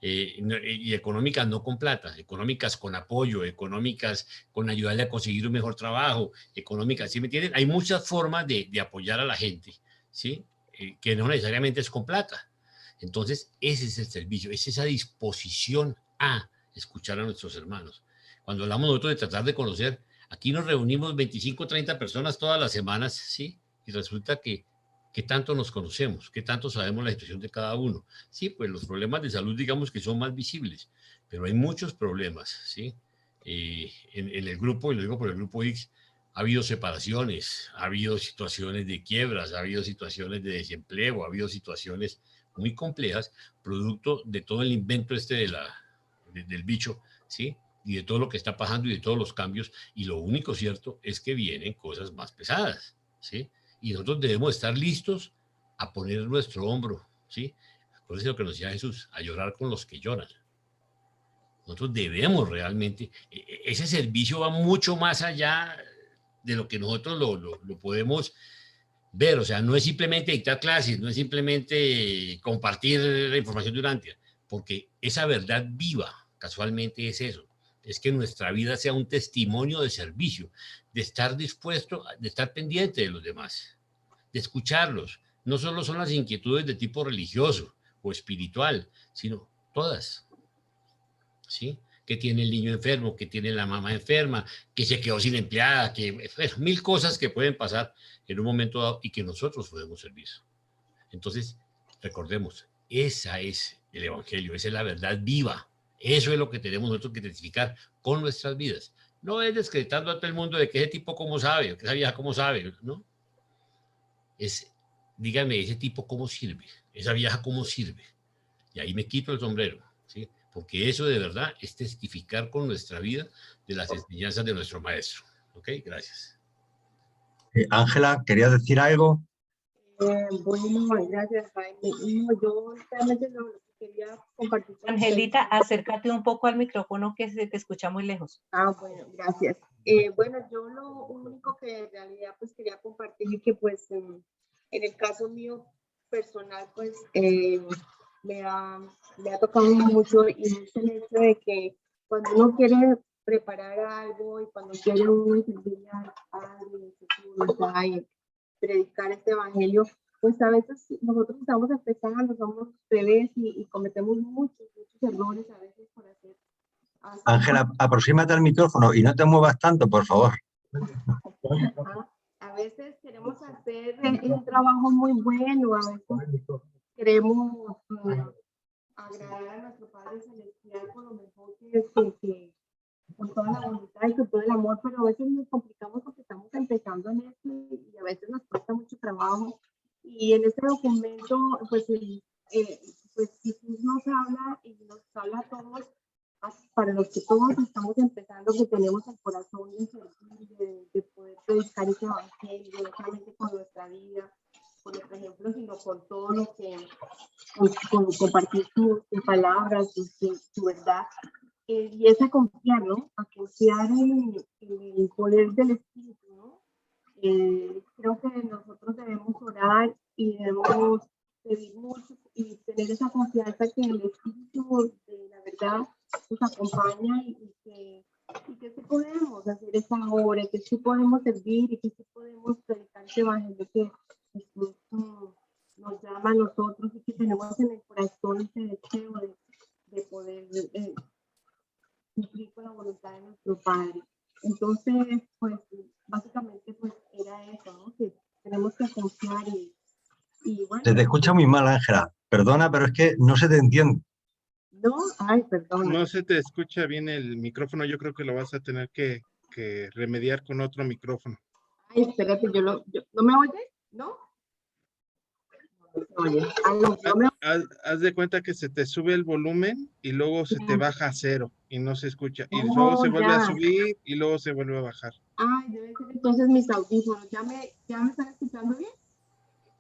Speaker 1: Y económicas no con plata, económicas con apoyo, económicas con ayudarle a conseguir un mejor trabajo, económicas, ¿sí me entienden? Hay muchas formas de apoyar a la gente, ¿sí? Que no necesariamente es con plata. Entonces, ese es el servicio, es esa disposición a escuchar a nuestros hermanos. Cuando hablamos nosotros de tratar de conocer, aquí nos reunimos 25, 30 personas todas las semanas, ¿sí? Y resulta que tanto nos conocemos, qué tanto sabemos la situación de cada uno. Sí, pues los problemas de salud, digamos que son más visibles, pero hay muchos problemas, ¿sí? En el grupo, y lo digo por el grupo X, ha habido separaciones, ha habido situaciones de quiebras, ha habido situaciones de desempleo, ha habido situaciones muy complejas, producto de todo el invento del bicho, ¿sí? Y de todo lo que está pasando y de todos los cambios, y lo único cierto es que vienen cosas más pesadas, ¿sí? Y nosotros debemos estar listos a poner nuestro hombro, ¿sí? Por eso es lo que nos decía Jesús, a llorar con los que lloran. Nosotros debemos realmente, ese servicio va mucho más allá de lo que nosotros lo podemos ver, o sea, no es simplemente dictar clases, no es simplemente compartir la información durante, porque esa verdad viva, casualmente es eso, es que nuestra vida sea un testimonio de servicio, de estar dispuesto, de estar pendiente de los demás, de escucharlos. No solo son las inquietudes de tipo religioso o espiritual, sino todas, ¿sí? Que tiene el niño enfermo, que tiene la mamá enferma, que se quedó sin empleada, que mil cosas que pueden pasar en un momento dado y que nosotros podemos servir. Entonces, recordemos, esa es el evangelio, esa es la verdad viva. Eso es lo que tenemos nosotros que identificar con nuestras vidas. No es descreditando a todo el mundo de que ese tipo cómo sabe, o que esa vieja cómo sabe, ¿no? Es, dígame, ese tipo cómo sirve, esa vieja cómo sirve. Y ahí me quito el sombrero, ¿sí? Porque eso de verdad es testificar con nuestra vida de las enseñanzas de nuestro maestro. ¿Ok? Gracias.
Speaker 2: Ángela, ¿querías decir algo?
Speaker 4: Bueno, gracias, Jaime. No, yo realmente lo que quería compartir con
Speaker 5: Angelita,
Speaker 4: ustedes.
Speaker 5: acércate un poco al micrófono que se te escucha muy lejos.
Speaker 4: Bueno, gracias. Bueno, yo lo único que en realidad pues quería compartir y que pues en el caso mío personal pues me ha tocado mucho y es el hecho de que cuando uno quiere preparar algo y cuando quiere uno servir a alguien, y predicar este evangelio, pues a veces nosotros estamos empezando, somos bebés y cometemos muchos errores a veces por hacer.
Speaker 2: Ángela, aproxímate al micrófono y no te muevas tanto, por favor.
Speaker 4: A veces queremos hacer un trabajo muy bueno, a veces queremos agradar a nuestro Padre Celestial con lo mejor que con toda la voluntad y con todo el amor, pero a veces nos complicamos porque estamos empezando en esto y a veces nos cuesta mucho trabajo. Y en este documento, pues Jesús nos habla y nos habla a todos, para los que todos estamos empezando, que tenemos el corazón de servir, de poder predicar ese evangelio, no solamente con nuestra vida, con nuestro ejemplo, sino con todo lo que, con compartir sus palabras, su verdad. Y es a confiar, ¿no? A confiar en el poder del Espíritu, ¿no? Creo que nosotros debemos orar y debemos pedir mucho y tener esa confianza que el Espíritu de la verdad nos acompaña y que sí podemos hacer esa obra, que sí podemos servir y que sí podemos predicar ese evangelio que Jesús nos llama a nosotros y que tenemos en el corazón ese deseo de poder cumplir con la voluntad de nuestro Padre. Entonces, pues, básicamente, pues, era eso, ¿no? Que confiar y bueno.
Speaker 2: Se te escucha muy mal, Ángela. Perdona, pero es que no se te entiende.
Speaker 4: No, ay, perdón.
Speaker 13: No se te escucha bien el micrófono. Yo creo que lo vas a tener que remediar con otro micrófono.
Speaker 4: Ay, espérate, ¿no me oyes? ¿No? Oye,
Speaker 13: haz de cuenta que se te sube el volumen y luego se te baja a 0 y no se escucha. Y
Speaker 4: Oh,
Speaker 13: luego se vuelve a
Speaker 4: ya.
Speaker 13: subir y luego se vuelve a bajar.
Speaker 4: Ay, debe ser entonces mis audífonos. ¿Ya me están escuchando bien?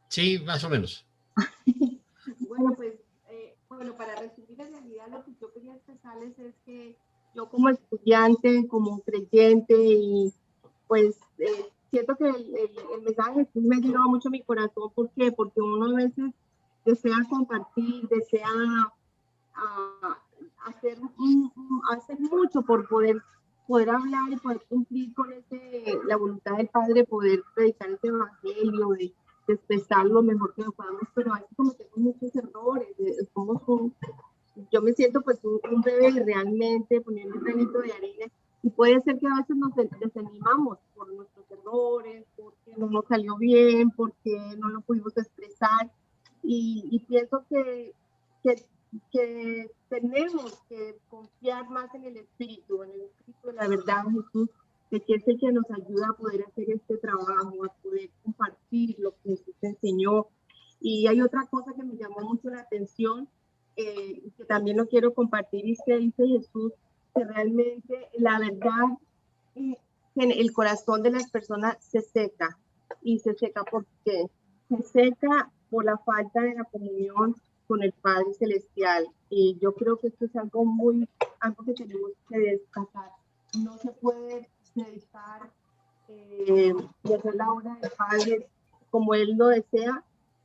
Speaker 1: Sí, más o menos.
Speaker 4: Bueno, pues, bueno, para resumir en realidad lo que yo quería expresarles es que yo como estudiante, como creyente y pues siento que el mensaje de Jesús me ha llegado mucho a mi corazón. ¿Por qué? Porque uno a veces desea compartir, desea hacer mucho por poder hablar y poder cumplir con la voluntad del Padre, poder predicar ese evangelio, de expresar lo mejor que podamos, pero a veces cometemos muchos errores. Yo me siento pues un bebé realmente poniendo un granito de arena, y puede ser que a veces nos desanimamos por nuestros errores, porque no nos salió bien, porque no lo pudimos expresar, y pienso que tenemos que confiar más en el Espíritu de la verdad, Jesús, que es el que nos ayuda a poder hacer este trabajo, a poder compartir lo que Jesús enseñó. Y hay otra cosa que me llamó mucho la atención, que también lo quiero compartir, y que dice Jesús que realmente la verdad en el corazón de las personas se seca. Y se seca porque se seca por la falta de la comunión con el Padre Celestial. Y yo creo que esto es algo que tenemos que destacar. No se puede predicar y hacer la obra del Padre como Él lo desea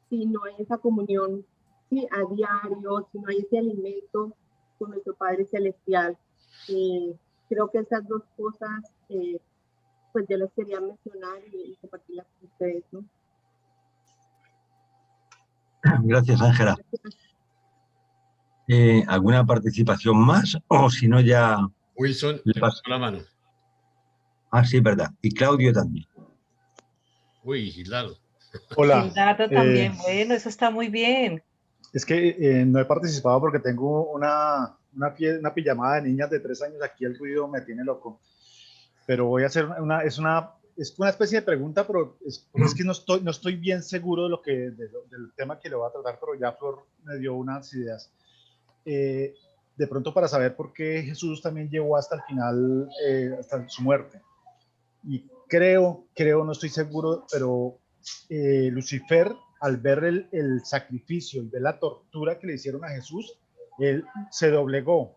Speaker 4: si no hay esa comunión, ¿sí?, a diario, si no hay ese alimento con nuestro Padre Celestial. Creo que esas dos cosas pues yo las quería mencionar y compartirlas con ustedes, ¿no?
Speaker 2: Gracias, Ángela. ¿Alguna participación más? O si no, ya...
Speaker 1: Wilson,
Speaker 2: le
Speaker 1: te
Speaker 2: paso
Speaker 1: la mano.
Speaker 2: Ah, sí, verdad. Y Claudio también.
Speaker 1: Uy, Gilardo.
Speaker 14: Hola.
Speaker 5: Gilardo también, bueno, eso está muy bien.
Speaker 14: Es que no he participado porque tengo una pijamada de niñas de 3 años. Aquí el ruido me tiene loco. Pero voy a hacer es una especie de pregunta, pero es que no estoy bien seguro de del tema que le voy a tratar, pero ya Flor me dio unas ideas. De pronto, para saber por qué Jesús también llegó hasta el final, hasta su muerte. Y creo, no estoy seguro, pero Lucifer, al ver el sacrificio y ver la tortura que le hicieron a Jesús, él se doblegó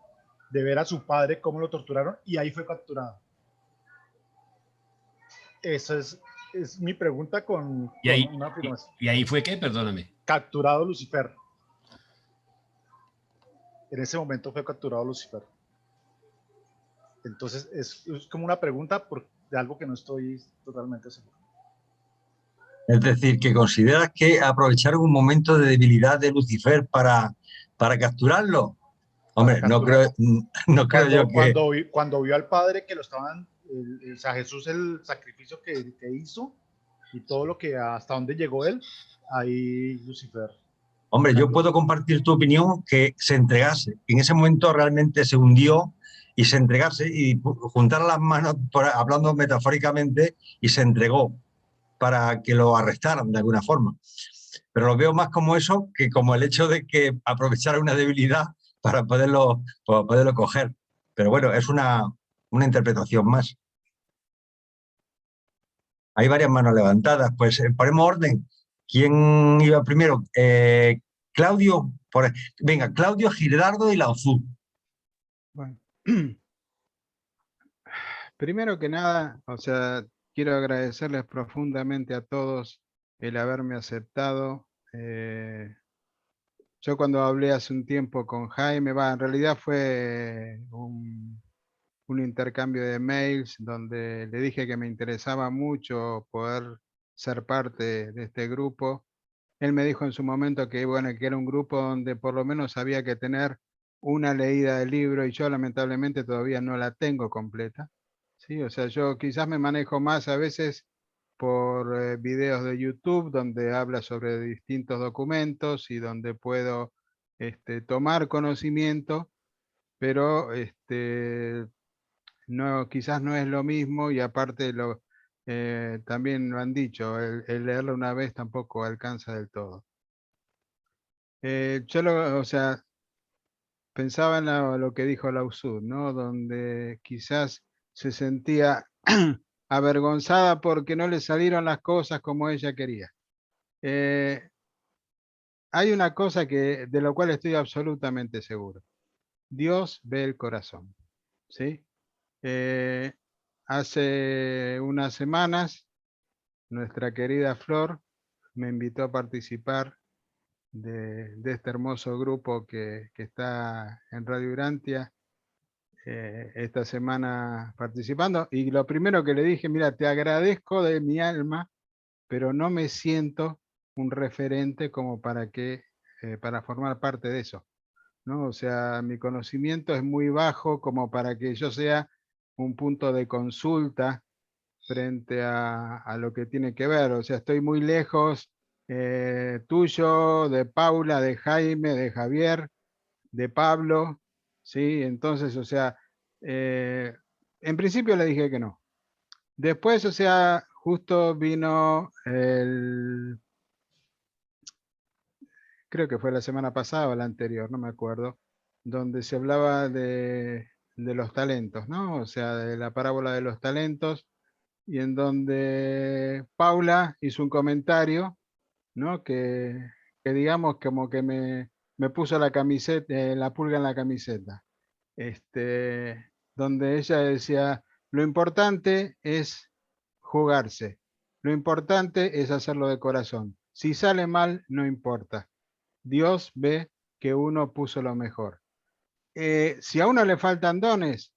Speaker 14: de ver a su padre cómo lo torturaron, y ahí fue capturado. Esa es mi pregunta con una afirmación.
Speaker 1: ¿Y ahí fue qué? Perdóname.
Speaker 14: Capturado Lucifer. En ese momento fue capturado Lucifer. Entonces es como una pregunta de algo que no estoy totalmente seguro.
Speaker 2: Es decir, que consideras que aprovecharon un momento de debilidad de Lucifer para capturarlo. Hombre, no creo yo que...
Speaker 14: Cuando vio al padre que lo estaban... o sea, Jesús, el sacrificio que hizo y todo lo que hasta dónde llegó él, ahí Lucifer.
Speaker 2: Hombre, yo puedo compartir tu opinión, que se entregase. En ese momento realmente se hundió y se entregase y juntara las manos, hablando metafóricamente, y se entregó para que lo arrestaran de alguna forma. Pero lo veo más como eso que como el hecho de que aprovechara una debilidad para poderlo coger. Pero bueno, es una interpretación más. Hay varias manos levantadas. Pues ponemos orden. ¿Quién iba primero? Claudio. Venga, Claudio, Gilardo y Lauzú.
Speaker 10: Bueno. Primero que nada, o sea, quiero agradecerles profundamente a todos el haberme aceptado. Yo cuando hablé hace un tiempo con Jaime, en realidad fue un intercambio de mails donde le dije que me interesaba mucho poder ser parte de este grupo. Él me dijo en su momento que, bueno, que era un grupo donde por lo menos había que tener una leída del libro, y yo lamentablemente todavía no la tengo completa. ¿Sí? O sea, yo quizás me manejo más a veces por videos de YouTube donde habla sobre distintos documentos y donde puedo tomar conocimiento, pero no, quizás no es lo mismo y aparte también lo han dicho, el leerlo una vez tampoco alcanza del todo. O sea, pensaba en lo que dijo Lausud, ¿no? Donde quizás se sentía avergonzada porque no le salieron las cosas como ella quería. Hay una cosa de lo cual estoy absolutamente seguro. Dios ve el corazón, ¿sí? Hace unas semanas, nuestra querida Flor me invitó a participar de este hermoso grupo que está en Radio Urantia esta semana participando. Y lo primero que le dije, mira, te agradezco de mi alma, pero no me siento un referente como para formar parte de eso, ¿no? O sea, mi conocimiento es muy bajo como para que yo sea un punto de consulta frente a lo que tiene que ver. O sea, estoy muy lejos tuyo, de Paula, de Jaime, de Javier, de Pablo, ¿sí? Entonces, o sea, en principio le dije que no. Después, o sea, justo vino creo que fue la semana pasada o la anterior, no me acuerdo, donde se hablaba de los talentos, ¿no? O sea, de la parábola de los talentos, y en donde Paula hizo un comentario, ¿no? Que digamos como que me puso la camiseta, la pulga en la camiseta. Donde ella decía, lo importante es jugarse, lo importante es hacerlo de corazón. Si sale mal, no importa. Dios ve que uno puso lo mejor. Si a uno le faltan dones,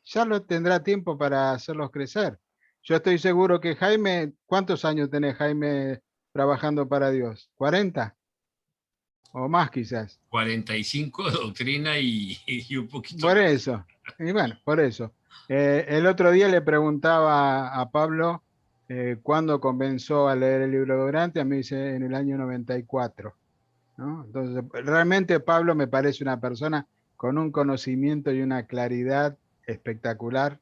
Speaker 10: ya lo tendrá tiempo para hacerlos crecer. Yo estoy seguro que Jaime, ¿cuántos años tenés, Jaime, trabajando para Dios? ¿40? O más quizás.
Speaker 1: 45 de doctrina y un poquito
Speaker 10: Por
Speaker 1: más.
Speaker 10: eso, y bueno, por eso. El otro día le preguntaba a Pablo cuándo comenzó a leer el libro de Durante, a mí dice en el año 94, ¿no? Entonces, realmente Pablo me parece una persona con un conocimiento y una claridad espectacular.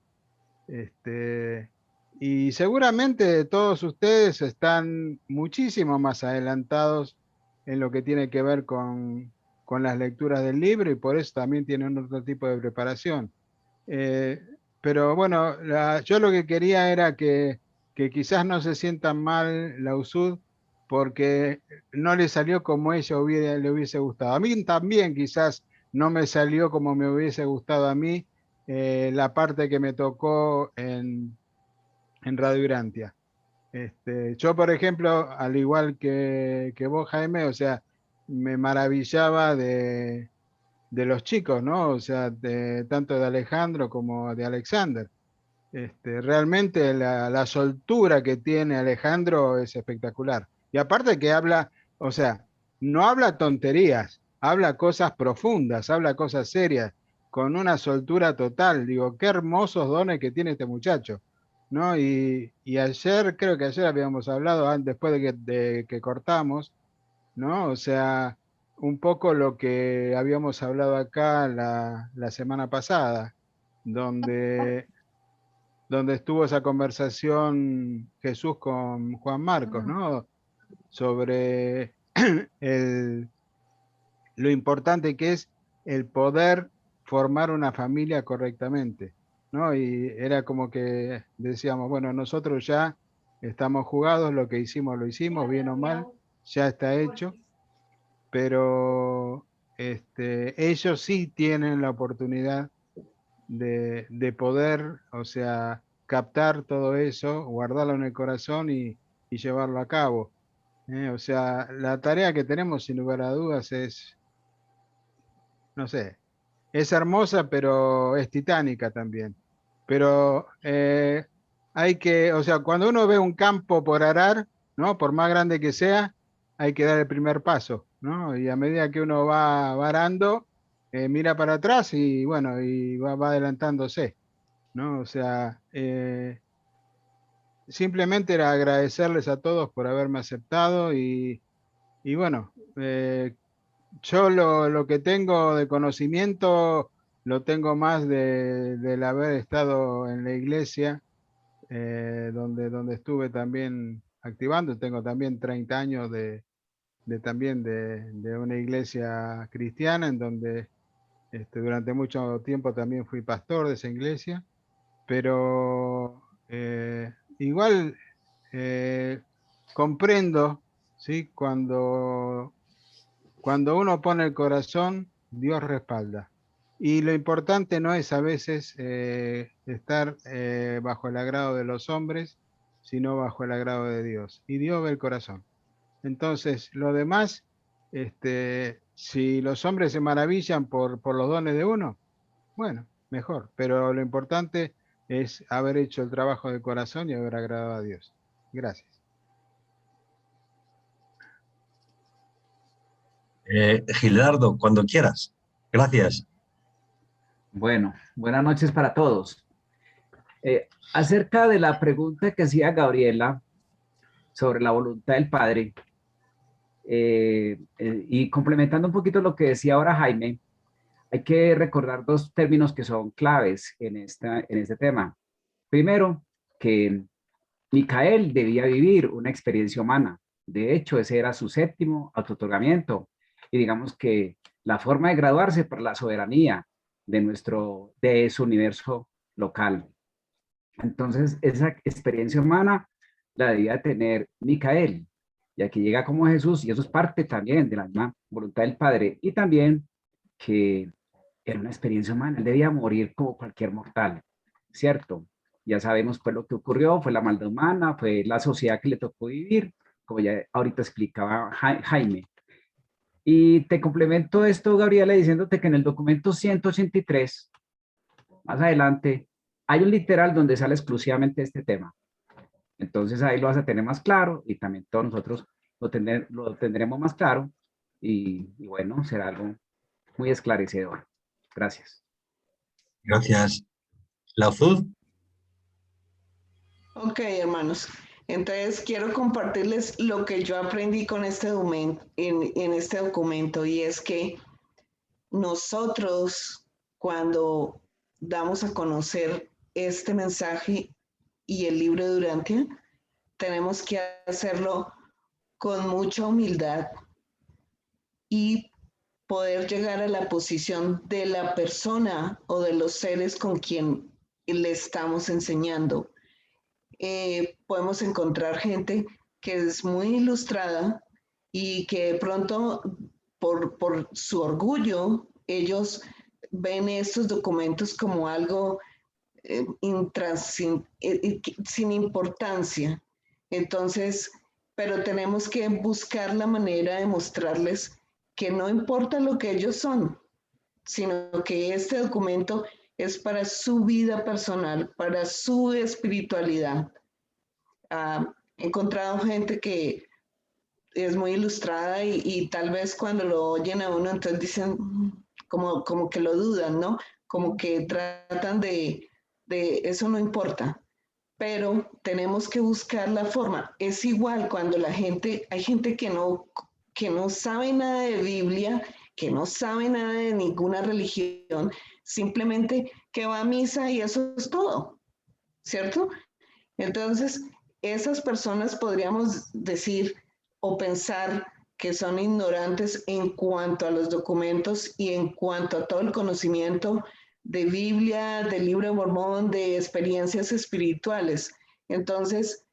Speaker 10: Y seguramente todos ustedes están muchísimo más adelantados en lo que tiene que ver con las lecturas del libro y por eso también tienen otro tipo de preparación. Pero bueno, yo lo que quería era que quizás no se sientan mal la USUD porque no le salió como ella le hubiese gustado. A mí también quizás no me salió como me hubiese gustado a mí la parte que me tocó en Radio Urantia. Yo, por ejemplo, al igual que vos, Jaime, o sea, me maravillaba de los chicos, ¿no? O sea, tanto de Alejandro como de Alexander. Realmente la soltura que tiene Alejandro es espectacular. Y aparte que habla, o sea, no habla tonterías, habla cosas profundas, habla cosas serias, con una soltura total. Digo, qué hermosos dones que tiene este muchacho, ¿no? Y ayer, creo que ayer habíamos hablado, después de que cortamos, ¿no? O sea, un poco lo que habíamos hablado acá la semana pasada, donde estuvo esa conversación Jesús con Juan Marcos, ¿no? Sobre lo importante que es el poder formar una familia correctamente, ¿no? Y era como que decíamos, bueno, nosotros ya estamos jugados, lo que hicimos lo hicimos, bien o mal, ya está hecho, pero ellos sí tienen la oportunidad de poder, o sea, captar todo eso, guardarlo en el corazón y llevarlo a cabo. O sea, la tarea que tenemos sin lugar a dudas es, no sé, es hermosa, pero es titánica también. Pero hay que, o sea, cuando uno ve un campo por arar, ¿no? Por más grande que sea, hay que dar el primer paso, ¿no? Y a medida que uno va arando, mira para atrás y bueno, y va adelantándose, ¿no? O sea, simplemente era agradecerles a todos por haberme aceptado y bueno, yo lo que tengo de conocimiento lo tengo más del haber estado en la iglesia, donde estuve también activando. Tengo también 30 años también de una iglesia cristiana, en donde durante mucho tiempo también fui pastor de esa iglesia, pero igual comprendo, ¿sí? Cuando uno pone el corazón, Dios respalda. Y lo importante no es a veces estar bajo el agrado de los hombres, sino bajo el agrado de Dios. Y Dios ve el corazón. Entonces, lo demás, si los hombres se maravillan por los dones de uno, bueno, mejor. Pero lo importante es haber hecho el trabajo de corazón y haber agradado a Dios. Gracias.
Speaker 2: Gilardo, cuando quieras. Gracias.
Speaker 15: Bueno, buenas noches para todos. Acerca de la pregunta que hacía Gabriela sobre la voluntad del Padre, y complementando un poquito lo que decía ahora Jaime, hay que recordar dos términos que son claves en este tema. Primero, que Micael debía vivir una experiencia humana. De hecho, ese era su séptimo autootorgamiento. Y digamos que la forma de graduarse por la soberanía de su universo local. Entonces, esa experiencia humana la debía tener Micael. Y aquí llega como Jesús, y eso es parte también de la misma voluntad del Padre. Y también que era una experiencia humana, él debía morir como cualquier mortal, ¿cierto? Ya sabemos pues lo que ocurrió, fue la maldad humana, fue la sociedad que le tocó vivir, como ya ahorita explicaba Jaime. Y te complemento esto, Gabriela, diciéndote que en el documento 183, más adelante, hay un literal donde sale exclusivamente este tema. Entonces ahí lo vas a tener más claro y también todos nosotros lo tendremos más claro y bueno, será algo muy esclarecedor. Gracias.
Speaker 2: Gracias. Lauzud.
Speaker 3: Ok, hermanos. Entonces quiero compartirles lo que yo aprendí con este documento, en este documento, y es que nosotros cuando damos a conocer este mensaje y el libro de Durantia, tenemos que hacerlo con mucha humildad y poder llegar a la posición de la persona o de los seres con quien le estamos enseñando. Podemos encontrar gente que es muy ilustrada y que de pronto por su orgullo ellos ven estos documentos como algo sin importancia. Entonces, pero tenemos que buscar la manera de mostrarles que no importa lo que ellos son, sino que este documento es para su vida personal, para su espiritualidad. He encontrado gente que es muy ilustrada y tal vez cuando lo oyen a uno, entonces dicen como que lo dudan, ¿no? Como que tratan de eso no importa, pero tenemos que buscar la forma. Es igual cuando hay gente que no sabe nada de Biblia, que no sabe nada de ninguna religión, simplemente que va a misa y eso es todo, ¿cierto? Entonces, esas personas podríamos decir o pensar que son ignorantes en cuanto a los documentos y en cuanto a todo el conocimiento de Biblia, del libro de Mormón, de experiencias espirituales. Entonces,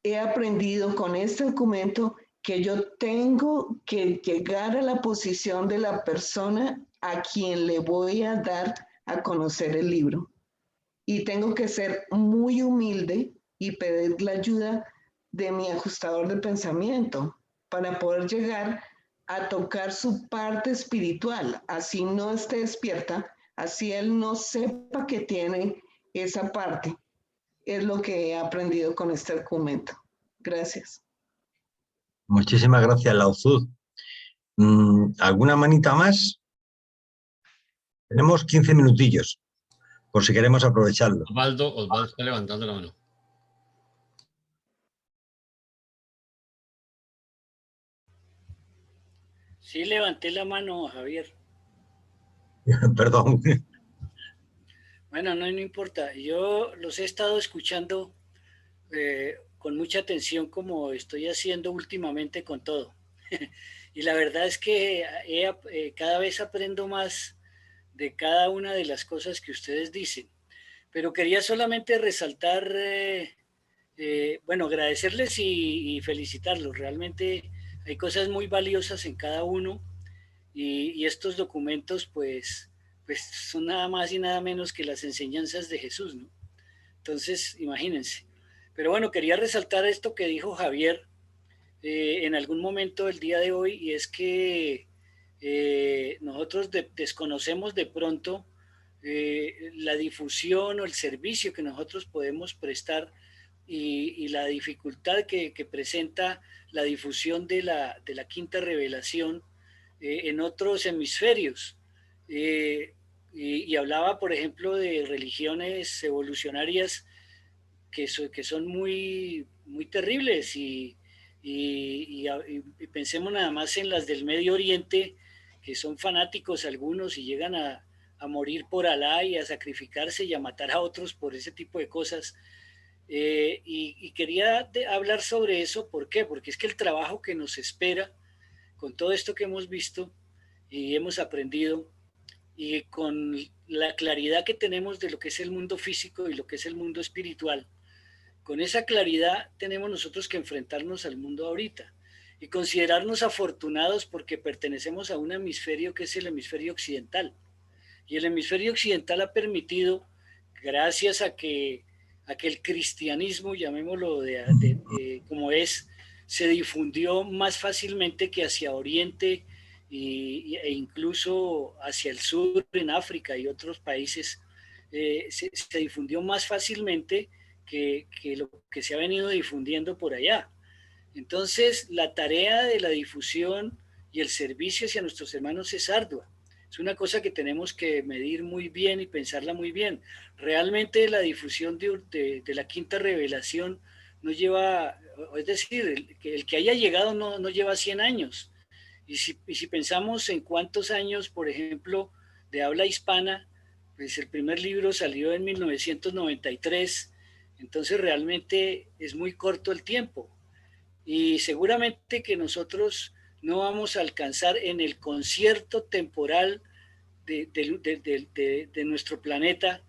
Speaker 3: he aprendido con este documento que yo tengo que llegar a la posición de la persona a quien le voy a dar a conocer el libro. Y tengo que ser muy humilde y pedir la ayuda de mi ajustador de pensamiento para poder llegar a tocar su parte espiritual. Así no esté despierta, así él no sepa que tiene esa parte. Es lo que he aprendido con este documento. Gracias.
Speaker 2: Muchísimas gracias, Lauzud. ¿Alguna manita más? Tenemos 15 minutillos, por si queremos aprovecharlo.
Speaker 1: Osvaldo está levantando la mano.
Speaker 6: Sí, levanté la mano, Javier.
Speaker 2: Perdón.
Speaker 6: Bueno, no importa. Yo los he estado escuchando con mucha atención como estoy haciendo últimamente con todo. Y la verdad es que cada vez aprendo más de cada una de las cosas que ustedes dicen. Pero quería solamente resaltar, bueno, agradecerles y felicitarlos. Realmente hay cosas muy valiosas en cada uno y estos documentos pues son nada más y nada menos que las enseñanzas de Jesús, ¿no? Entonces, imagínense. Pero bueno, quería resaltar esto que dijo Javier en algún momento del día de hoy, y es que nosotros desconocemos de pronto la difusión o el servicio que nosotros podemos prestar y la dificultad que presenta la difusión de la quinta revelación en otros hemisferios. Y hablaba, por ejemplo, de religiones evolucionarias que son muy, muy terribles y pensemos nada más en las del Medio Oriente, que son fanáticos algunos y llegan a morir por Alá y a sacrificarse y a matar a otros por ese tipo de cosas. Y quería hablar sobre eso. ¿Por qué? Porque es que el trabajo que nos espera con todo esto que hemos visto y hemos aprendido y con la claridad que tenemos de lo que es el mundo físico y lo que es el mundo espiritual, con esa claridad tenemos nosotros que enfrentarnos al mundo ahorita y considerarnos afortunados porque pertenecemos a un hemisferio que es el hemisferio occidental. Y el hemisferio occidental ha permitido, gracias a que el cristianismo, llamémoslo como es, se difundió más fácilmente que hacia Oriente e incluso hacia el sur, en África y otros países, se difundió más fácilmente que lo que se ha venido difundiendo por allá. Entonces, la tarea de la difusión y el servicio hacia nuestros hermanos es ardua. Es una cosa que tenemos que medir muy bien y pensarla muy bien. Realmente la difusión de la quinta revelación no lleva, es decir, el que haya llegado no lleva 100 años. Y si pensamos en cuántos años, por ejemplo, de habla hispana, pues el primer libro salió en 1993, entonces realmente es muy corto el tiempo. Y seguramente que nosotros no vamos a alcanzar en el concierto temporal de nuestro planeta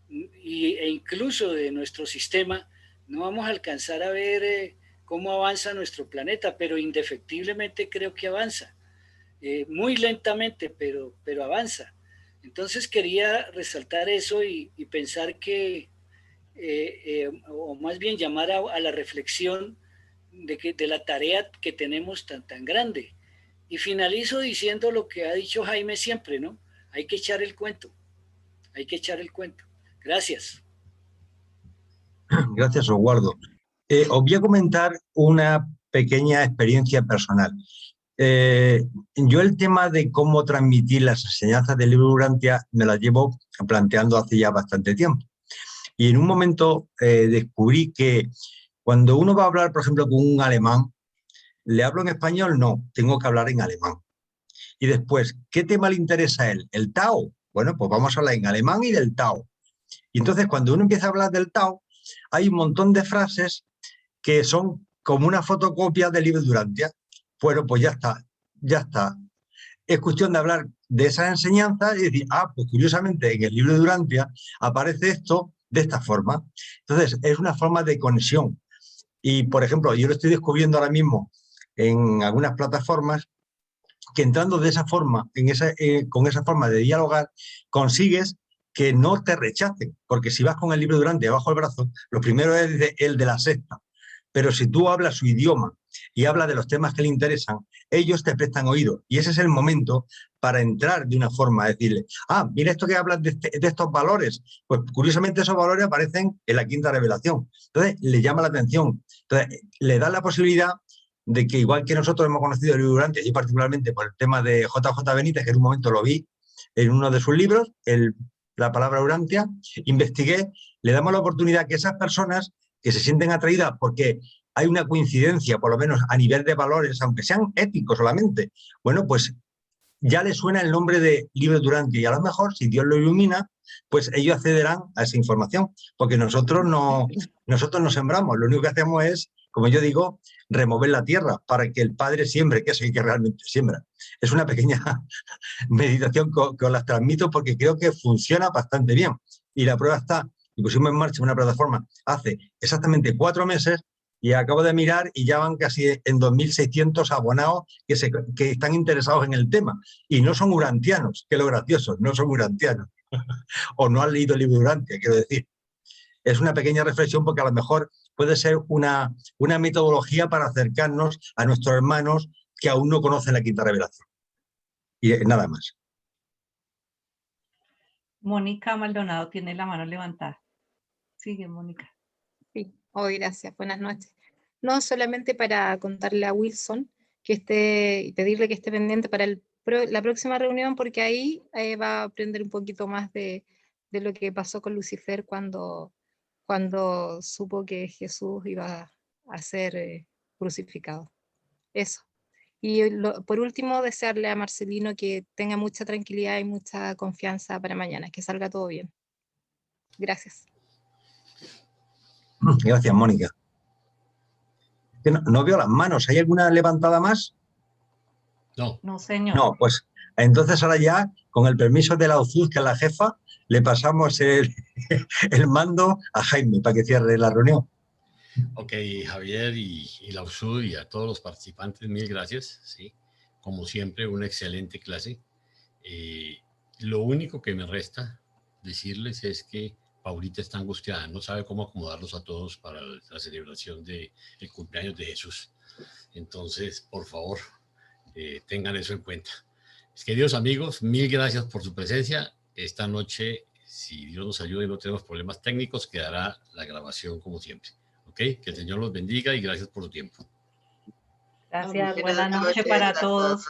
Speaker 6: e incluso de nuestro sistema, no vamos a alcanzar a ver cómo avanza nuestro planeta, pero indefectiblemente creo que avanza. Muy lentamente, pero avanza. Entonces quería resaltar eso y pensar que, o más bien llamar a la reflexión de la tarea que tenemos tan grande. Y finalizo diciendo lo que ha dicho Jaime siempre, ¿no? Hay que echar el cuento. Hay que echar el cuento. Gracias.
Speaker 2: Gracias, Oswaldo. Os voy a comentar una pequeña experiencia personal. Yo el tema de cómo transmitir las enseñanzas del libro Urantia me las llevo planteando hace ya bastante tiempo. Y en un momento descubrí que cuando uno va a hablar, por ejemplo, con un alemán, ¿le hablo en español? No, tengo que hablar en alemán. Y después, ¿qué tema le interesa a él? ¿El Tao? Bueno, pues vamos a hablar en alemán y del Tao. Y entonces cuando uno empieza a hablar del Tao, hay un montón de frases que son como una fotocopia del libro de Urantia. Bueno, pues ya está, ya está. Es cuestión de hablar de esas enseñanzas y decir, pues curiosamente en el libro de Urantia aparece esto de esta forma. Entonces, es una forma de conexión. Y, por ejemplo, yo lo estoy descubriendo ahora mismo en algunas plataformas que entrando de esa forma, con esa forma de dialogar, consigues que no te rechacen. Porque si vas con el libro de Urantia bajo el brazo, lo primero es el de la secta. Pero si tú hablas su idioma y hablas de los temas que le interesan, ellos te prestan oído. Y ese es el momento para entrar de una forma, decirle, mira esto que hablas de estos valores. Pues curiosamente esos valores aparecen en la quinta revelación. Entonces, le llama la atención. Entonces, le da la posibilidad de que, igual que nosotros hemos conocido el libro Urantia, y particularmente por el tema de JJ Benítez, que en un momento lo vi en uno de sus libros, la palabra Urantia, investigué, le damos la oportunidad que esas personas que se sienten atraídas porque hay una coincidencia, por lo menos a nivel de valores, aunque sean éticos solamente, bueno, pues ya le suena el nombre de Libro Duranti y a lo mejor, si Dios lo ilumina, pues ellos accederán a esa información, porque nosotros no sembramos, lo único que hacemos es, como yo digo, remover la tierra para que el Padre siembre, que es el que realmente siembra. Es una pequeña meditación que os las transmito porque creo que funciona bastante bien. Y la prueba está, y pusimos en marcha una plataforma hace exactamente 4 meses y acabo de mirar y ya van casi en 2.600 abonados que están interesados en el tema. Y no son urantianos, que es lo gracioso, no son urantianos. O no han leído el libro Urantia, quiero decir. Es una pequeña reflexión porque a lo mejor puede ser una metodología para acercarnos a nuestros hermanos que aún no conocen la quinta revelación. Y nada más.
Speaker 5: Mónica Maldonado tiene la mano levantada. Sigue, Mónica.
Speaker 16: Sí, gracias. Buenas noches. No, solamente para contarle a Wilson que y pedirle que esté pendiente para la próxima reunión, porque ahí va a aprender un poquito más de lo que pasó con Lucifer cuando supo que Jesús iba a ser crucificado. Eso. Y por último, desearle a Marcelino que tenga mucha tranquilidad y mucha confianza para mañana, que salga todo bien. Gracias.
Speaker 2: Gracias, Mónica. No veo las manos. ¿Hay alguna levantada más?
Speaker 1: No.
Speaker 5: No, señor.
Speaker 2: No, pues entonces ahora ya, con el permiso de la UZUZ, que es la jefa, le pasamos el mando a Jaime para que cierre la reunión.
Speaker 1: Ok, Javier y la UZUZ y a todos los participantes, mil gracias. Sí, como siempre, una excelente clase. Lo único que me resta decirles es que Paulita está angustiada, no sabe cómo acomodarlos a todos para la celebración del cumpleaños de Jesús. Entonces, por favor, tengan eso en cuenta. Queridos amigos, mil gracias por su presencia. Esta noche, si Dios nos ayuda y no tenemos problemas técnicos, quedará la grabación como siempre. ¿Ok? Que el Señor los bendiga y gracias por su tiempo.
Speaker 5: Gracias. Buenas noches para todos.